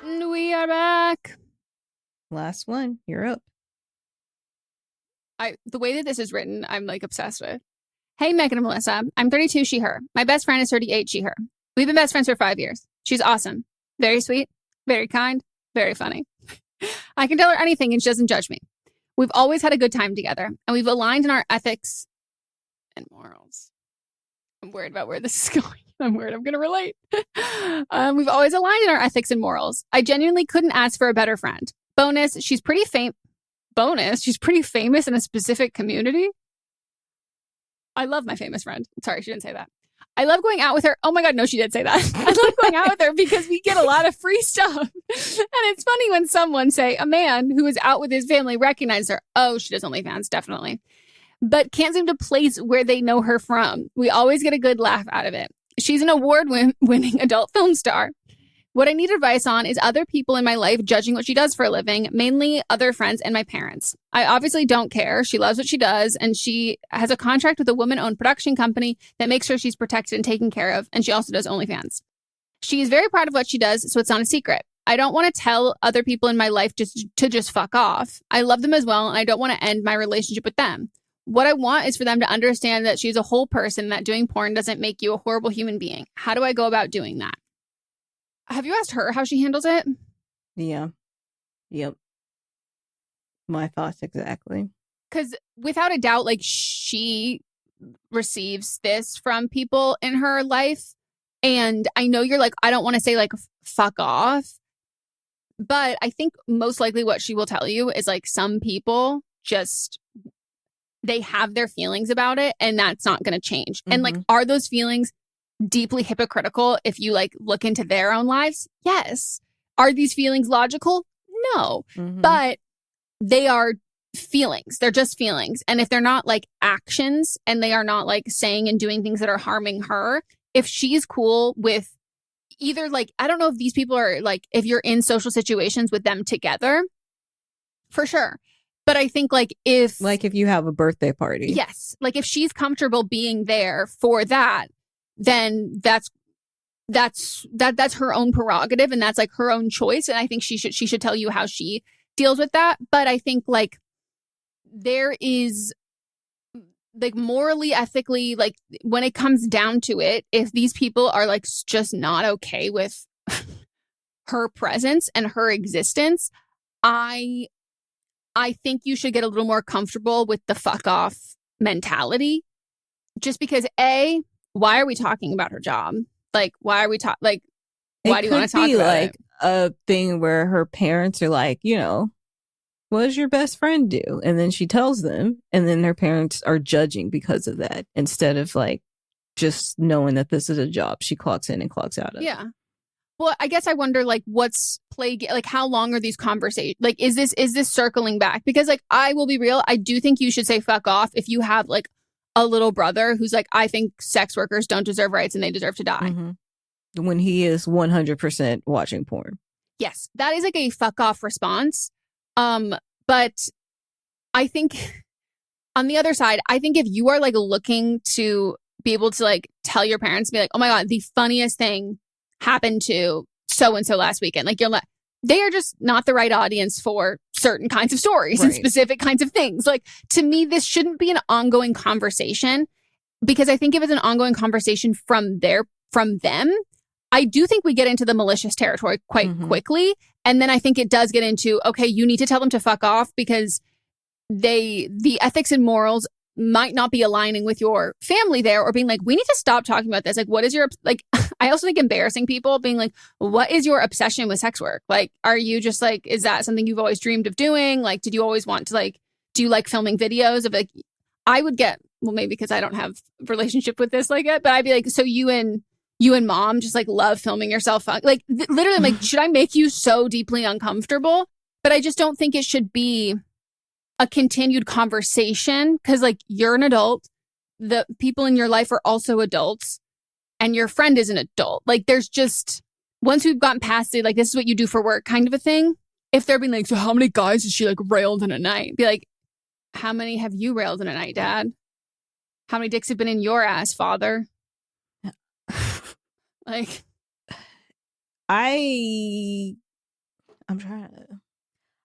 We are back.
Last one. You're up.
The way that this is written, I'm like obsessed with. Hey, Meghan and Melisa. I'm 32, she, her. My best friend is 38, she, her. We've been best friends for 5 years. She's awesome. Very sweet, very kind, very funny. I can tell her anything and she doesn't judge me. We've always had a good time together, and we've aligned in our ethics and morals. I'm worried about where this is going. I'm worried I'm going to relate. We've always aligned in our ethics and morals. I genuinely couldn't ask for a better friend. Bonus, she's pretty famous in a specific community. I love my famous friend. Sorry, she didn't say that. I love going out with her. Oh my God, no, she did say that. I love going out with her because we get a lot of free stuff. And it's funny when someone, say, a man who is out with his family, recognizes her. Oh, she does OnlyFans, definitely. But can't seem to place where they know her from. We always get a good laugh out of it. She's an award-winning adult film star. What I need advice on is other people in my life judging what she does for a living, mainly other friends and my parents. I obviously don't care. She loves what she does, and she has a contract with a woman-owned production company that makes sure she's protected and taken care of, and she also does OnlyFans. She is very proud of what she does, so it's not a secret. I don't want to tell other people in my life just fuck off. I love them as well, and I don't want to end my relationship with them. What I want is for them to understand that she's a whole person, that doing porn doesn't make you a horrible human being. How do I go about doing that? Have you asked her how she handles it?
Yeah. Yep. My thoughts exactly.
Because without a doubt, like, she receives this from people in her life. And I know you're like, I don't want to say like, fuck off. But I think most likely what she will tell you is like, some people just, they have their feelings about it, and that's not going to change. And like, are those feelings deeply hypocritical if you like look into their own lives? Yes. Are these feelings logical? No. But they are feelings. They're just feelings. And if they're not like actions, and they are not like saying and doing things that are harming her, if she's cool with either like, I don't know if these people are like, if you're in social situations with them together, for sure. But I think like if
you have a birthday party.
Yes. Like if she's comfortable being there for that, then that's her own prerogative, and that's like her own choice. And I think she should tell you how she deals with that. But I think like there is like morally, ethically, like when it comes down to it, if these people are like just not okay with her presence and her existence, I think you should get a little more comfortable with the fuck off mentality. Just because why are we talking about her job? Like, why are we talking? Like, why do you want to talk about
like
it?
A thing where her parents are like, you know, what does your best friend do? And then she tells them, and then their parents are judging because of that, instead of like just knowing that this is a job she clocks in and clocks out of.
Yeah. Well, I guess I wonder like what's like how long are these conversations? Like, is this circling back? Because like, I will be real, I do think you should say fuck off if you have like a little brother who's like, I think sex workers don't deserve rights and they deserve to die.
When he is 100% watching porn.
Yes, that is like a fuck off response. But I think on the other side, I think if you are like looking to be able to like tell your parents, be like, oh my God, the funniest thing happened to so-and-so last weekend. Like they are just not the right audience for certain kinds of stories and specific kinds of things. Like, to me, this shouldn't be an ongoing conversation, because I think if it's an ongoing conversation from them, I do think we get into the malicious territory quite quickly. And then I think it does get into, okay, you need to tell them to fuck off, because the ethics and morals might not be aligning with your family there, or being like, we need to stop talking about this. Like, what is your, like, I also think embarrassing people being like, what is your obsession with sex work? Like, are you just like, is that something you've always dreamed of doing? Like, did you always want to like, do you like filming videos of like, I would get, well, maybe because I don't have a relationship with this like it, but I'd be like, so you and mom just like love filming yourself. Like literally, I'm like, should I make you so deeply uncomfortable? But I just don't think it should be a continued conversation, because like, you're an adult. The people in your life are also adults, and your friend is an adult. Like, there's just, once we've gotten past it, like, this is what you do for work kind of a thing. If they're being like, so how many guys has she like railed in a night? Be like, how many have you railed in a night, Dad? How many dicks have been in your ass, father? Like,
I'm trying to,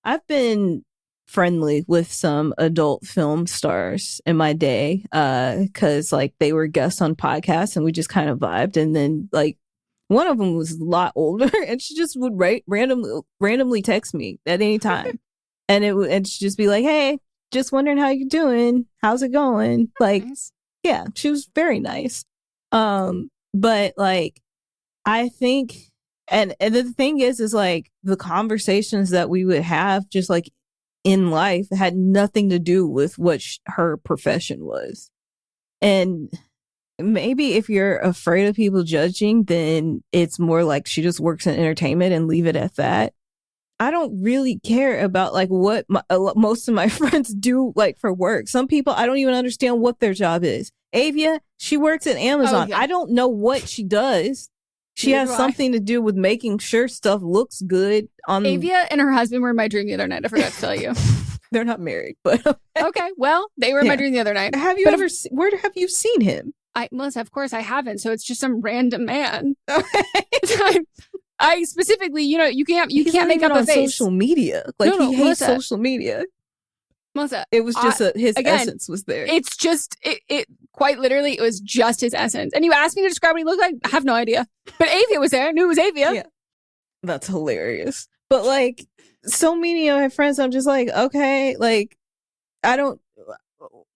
I've been friendly with some adult film stars in my day, because like they were guests on podcasts and we just kind of vibed. And then like one of them was a lot older, and she just would randomly text me at any time, and she'd just be like, "Hey, just wondering how you're doing. How's it going?" Like,
nice.
Yeah, she was very nice. But like, I think, and the thing is like the conversations that we would have just like in life had nothing to do with what her profession was. And maybe if you're afraid of people judging, then it's more like she just works in entertainment and leave it at that. I don't really care about like what most of my friends do like for work. Some people, I don't even understand what their job is. Avia, she works at Amazon.
Oh, yeah.
I don't know what she does. She has something to do with making sure stuff looks good on
Avia and her husband were in my dream the other night. I forgot to tell you.
They're not married, but
okay. Well, they were in my dream the other night.
Have you ever where have you seen him?
Melissa, of course I haven't. So it's just some random man. I specifically, you can't make up a face.
Social media. Like he hates
Melissa,
social media.
Melissa,
it was just his essence was there.
It's just it quite literally. It was just his essence. And you asked me to describe what he looked like. I have no idea. But Avia was there. I knew it was Avia.
Yeah, that's hilarious. But like so many of my friends, I'm just like, okay, like I don't.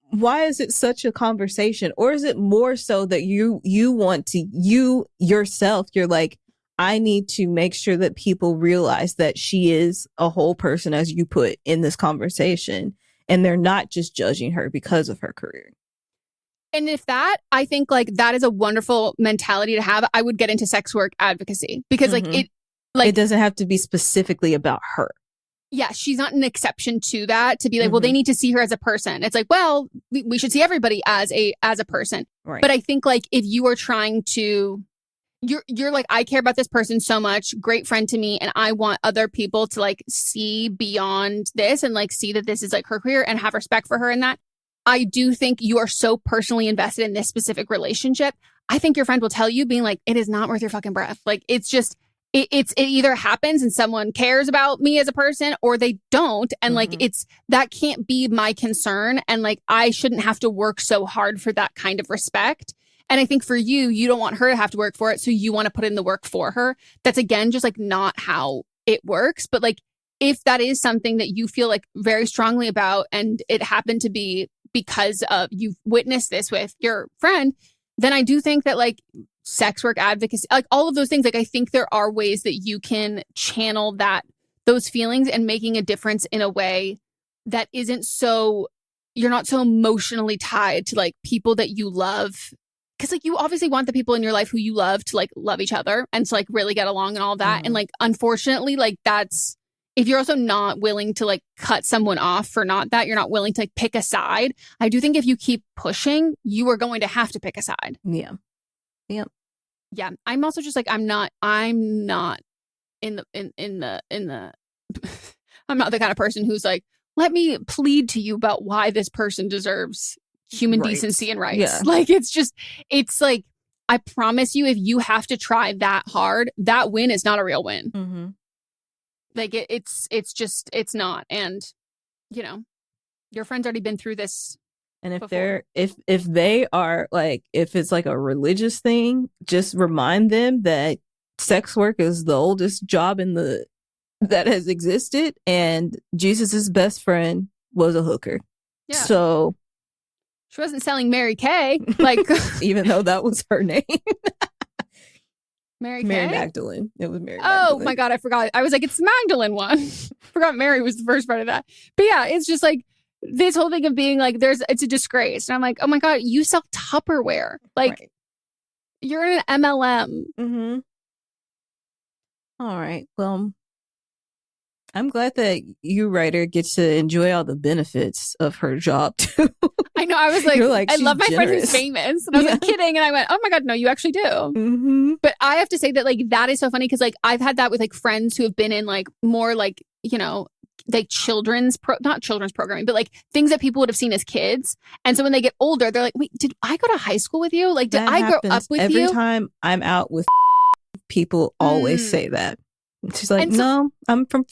Why is it such a conversation? Or is it more so that you want to, yourself, you're like, I need to make sure that people realize that she is a whole person, as you put in this conversation, and they're not just judging her because of her career.
And if that, I think like that is a wonderful mentality to have. I would get into sex work advocacy because it
doesn't have to be specifically about her.
Yeah, she's not an exception to that, to be like, well, they need to see her as a person. It's like, well, we should see everybody as a person.
Right.
But I think like if you are trying to, you're like, I care about this person so much, great friend to me, and I want other people to like see beyond this and like see that this is like her career and have respect for her in that. I do think you are so personally invested in this specific relationship. I think your friend will tell you being like, it is not worth your fucking breath. Like, it's just, it either happens and someone cares about me as a person or they don't. And like, that can't be my concern. And like, I shouldn't have to work so hard for that kind of respect. And I think for you don't want her to have to work for it. So you want to put in the work for her. That's again, just like not how it works. But like, if that is something that you feel like very strongly about and it happened to be because of you've witnessed this with your friend, then I do think that like sex work advocacy, like all of those things, like I think there are ways that you can channel those feelings and making a difference in a way that isn't so, you're not so emotionally tied to like people that you love. Cause like you obviously want the people in your life who you love to like love each other and to like really get along and all that. And like, unfortunately, like that's, if you're also not willing to like cut someone off for not that, you're not willing to like pick a side. I do think if you keep pushing, you are going to have to pick a side.
Yeah. Yep.
Yeah. I'm also just like, I'm not in the I'm not the kind of person who's like, let me plead to you about why this person deserves human decency and rights.
Yeah.
Like, it's like, I promise you, if you have to try that hard, that win is not a real win.
Mm-hmm.
Like it's not. And your friend's already been through this.
And if
before.
if they are like, if it's like a religious thing, just remind them that sex work is the oldest job that has existed, and Jesus's best friend was a hooker.
Yeah.
So
she wasn't selling Mary Kay, like
even though that was her name.
Mary
Magdalene. It was Mary.
Oh
Magdalene.
my God, I forgot. I was like, it's Magdalene one. Forgot Mary was the first part of that. But yeah, it's just like this whole thing of being like, it's a disgrace. And I'm like, oh my God, you sell Tupperware. Like you're in an MLM.
Mm-hmm. All right. Well, I'm glad that you, writer, gets to enjoy all the benefits of her job too.
I know. I was like, I love my friend who's famous. And I was like kidding. And I went, oh my God, no, you actually do.
Mm-hmm.
But I have to say that like, that is so funny. Cause like I've had that with like friends who have been in like more like, like not children's programming, but like things that people would have seen as kids. And so when they get older, they're like, wait, did I go to high school with you? Like, did I grow up with you?
Every time I'm out with people always say that. She's like, no, I'm from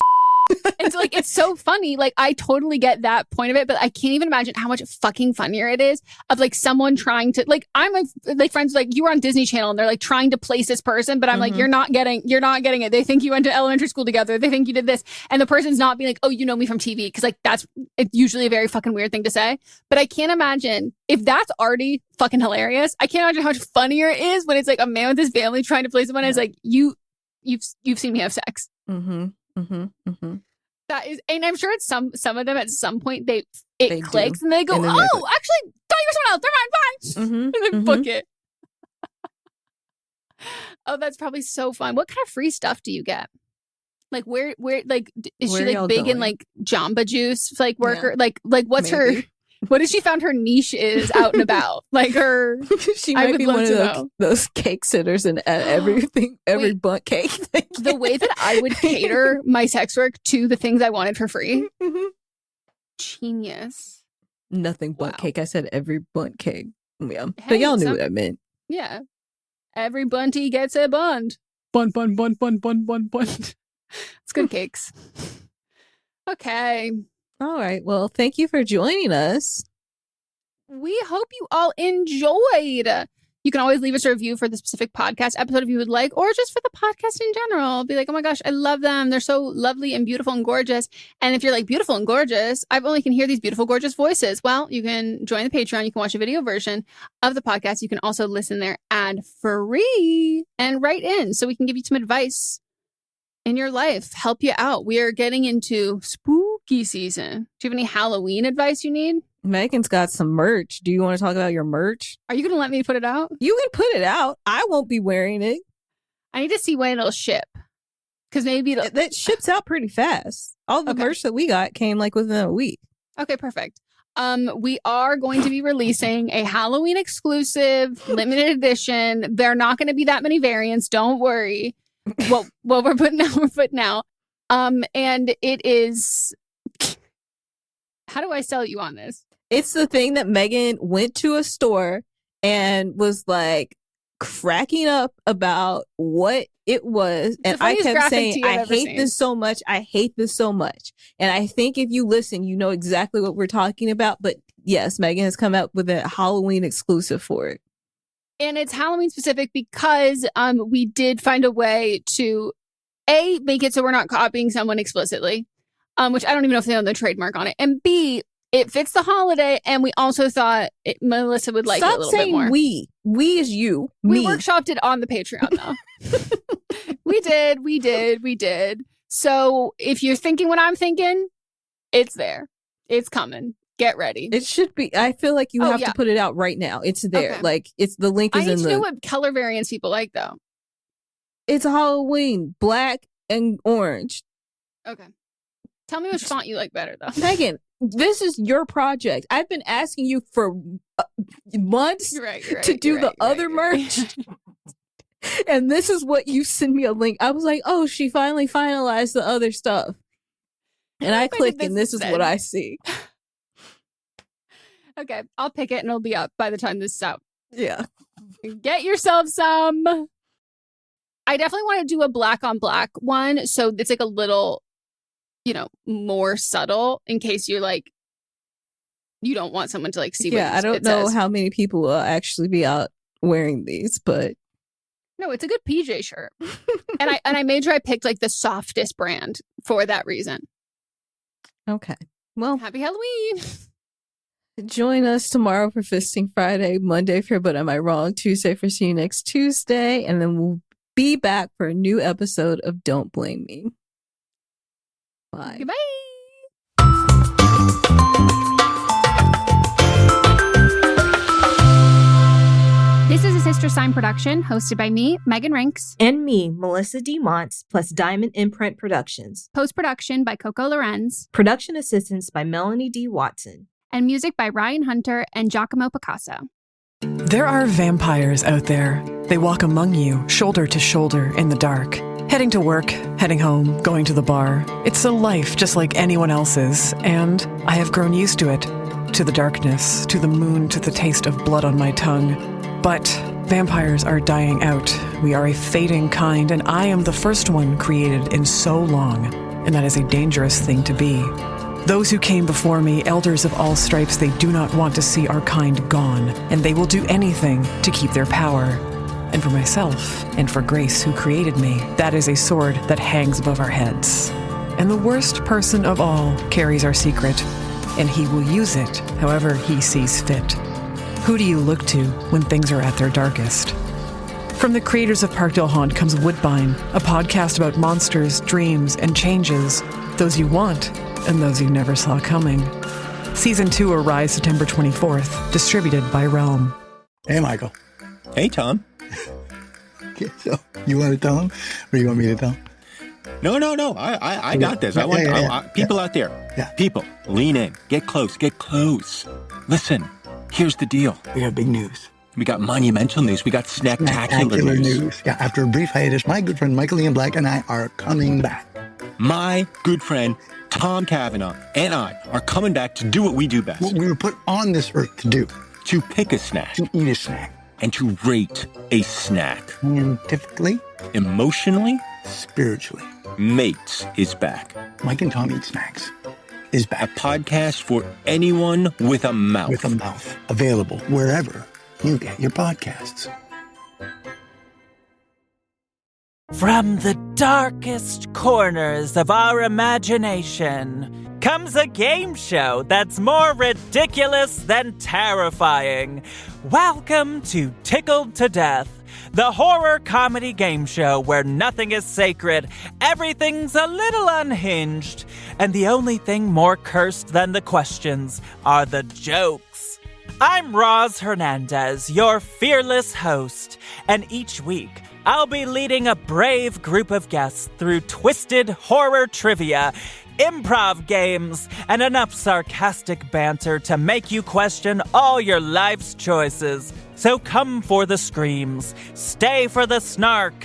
And so like, it's so funny. Like I totally get that point of it, but I can't even imagine how much fucking funnier it is of like someone trying to like, I'm like friends like you were on Disney Channel and they're like trying to place this person, but I'm like, you're not getting it. They think you went to elementary school together. They think you did this. And the person's not being like, oh, you know me from TV. Cause like it's usually a very fucking weird thing to say. But I can't imagine if that's already fucking hilarious. I can't imagine how much funnier it is when it's like a man with his family trying to play someone. It's like, you've seen me have sex.
Mm-hmm. Mm-hmm. Mm-hmm.
That is, and I'm sure it's some of them at some point it clicks
do.
and they go,
And then
actually, thought you were someone else. Never mind, fine.
Mm-hmm.
And then book it. Oh, that's probably so fun. What kind of free stuff do you get? Like where like is she like big in like Jamba Juice like worker? Yeah. Like what's
Maybe.
her? What if she found her niche is out and about? Like her,
She
I
might
would
be
love
one
to
of
know.
those cake sitters and everything, every bunt cake thing.
The way that I would cater my sex work to the things I wanted for free. Genius.
Nothing bunt cake. I said every bunt cake. Yeah.
Hey,
But y'all knew what I meant.
Yeah. Every bunty gets a bunt. Bunt. It's good cakes. Okay.
All right. Well, thank you for joining us.
We hope you all enjoyed. You can always leave us a review for the specific podcast episode if you would like, or just for the podcast in general. Be like, oh my gosh, I love them. They're so lovely and beautiful and gorgeous. And if you're like beautiful and gorgeous, I only can hear these beautiful, gorgeous voices. Well, you can join the Patreon. You can watch a video version of the podcast. You can also listen there ad free and write in so we can give you some advice in your life, help you out. We are getting into spooky season. Do you have any Halloween advice you need?
Megan's got some merch. Do you want to talk about your merch?
Are you going to let me put it out?
You can put it out. I won't be wearing it.
I need to see when it'll ship. Because maybe
that ships out pretty fast. All the merch that we got came like within a week.
Okay, perfect. We are going to be releasing a Halloween exclusive limited edition. There are not going to be that many variants. Don't worry. What we're putting out. And it is. How do I sell you on this?
It's the thing that Megan went to a store and was like cracking up about what it was. And I kept saying, I hate this so much. I hate this so much. And I think if you listen, you know exactly what we're talking about. But yes, Megan has come out with a Halloween exclusive for it.
And it's Halloween specific because we did find a way to A, make it so we're not copying someone explicitly, which I don't even know if they own the trademark on it. And B, it fits the holiday. And we also thought Melissa would like it a little bit more.
Stop saying we is you.
We workshopped it on the Patreon though. We did. So if you're thinking what I'm thinking, it's there. It's coming. Get ready.
It should be. I feel like you have to put it out right now. It's there.
Okay.
Like it's the link is in the.
I need to know what color variants people like though.
It's Halloween, black and orange.
Okay. Tell me which font you like better though.
Megan, this is your project. I've been asking you for months to do the other merch. And this is what you send me a link. I was like, oh, she finally finalized the other stuff. And I clicked and this is what I see.
Okay, I'll pick it and it'll be up by the time this is out.
Yeah.
Get yourself some. I definitely want to do a black on black one. So it's like a little, more subtle in case you're like, you don't want someone to like see what
I don't know how many people will actually be out wearing these, but.
No, it's a good PJ shirt. and I made sure I picked like the softest brand for that reason.
Okay. Well.
Happy Halloween.
Join us tomorrow for Fisting Friday, Monday for But Am I Wrong, Tuesday for See You Next Tuesday, and then we'll be back for a new episode of Don't Blame Me. Bye.
Goodbye. This is a Sister Sign production hosted by me, Megan Rinks.
And me, Melissa D. Montz, plus Diamond Imprint Productions.
Post-production by Coco Lorenz.
Production assistance by Melanie D. Watson.
And music by Ryan Hunter and Giacomo Picasso.
There are vampires out there. They walk among you, shoulder to shoulder in the dark. Heading to work, heading home, going to the bar. It's a life just like anyone else's, and I have grown used to it. To the darkness, to the moon, to the taste of blood on my tongue. But vampires are dying out. We are a fading kind, and I am the first one created in so long, and that is a dangerous thing to be. Those who came before me, elders of all stripes, they do not want to see our kind gone, and they will do anything to keep their power. And for myself, and for Grace, who created me, that is a sword that hangs above our heads. And the worst person of all carries our secret, and he will use it however he sees fit. Who do you look to when things are at their darkest? From the creators of Parkdale Haunt comes Woodbine, a podcast about monsters, dreams, and changes, those you want and those you never saw coming. Season 2 arrives September 24th, distributed by Realm.
Hey, Michael.
Hey, Tom.
Okay, so you want to tell him, or you want me to tell him?
No. I got this. I want people out there.
Yeah.
People, lean in. Get close. Listen, here's the deal.
We got big news.
We got monumental news. We got snacktacular news.
Yeah, after a brief hiatus, my good friend Michael Ian Black and I are coming back.
My good friend Tom Cavanaugh and I are coming back to do what we do best.
What we were put on this earth to do.
To pick a snack.
To eat a snack.
And to rate a snack.
Scientifically.
Emotionally.
Spiritually.
Mates is back.
Mike and Tom Eat Snacks is back.
A podcast for anyone with a mouth.
With a mouth. Available wherever you get your podcasts.
From the darkest corners of our imagination comes a game show that's more ridiculous than terrifying. Welcome to Tickled to Death, the horror comedy game show where nothing is sacred, everything's a little unhinged, and the only thing more cursed than the questions are the jokes. I'm Roz Hernandez, your fearless host, and each week I'll be leading a brave group of guests through twisted horror trivia, improv games, and enough sarcastic banter to make you question all your life's choices. So come for the screams, stay for the snark.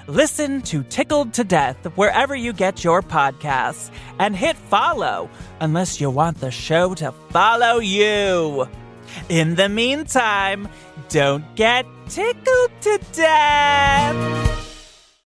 Listen to Tickled to Death wherever you get your podcasts, and hit follow unless you want the show to follow you. In the meantime, don't get tickled to death.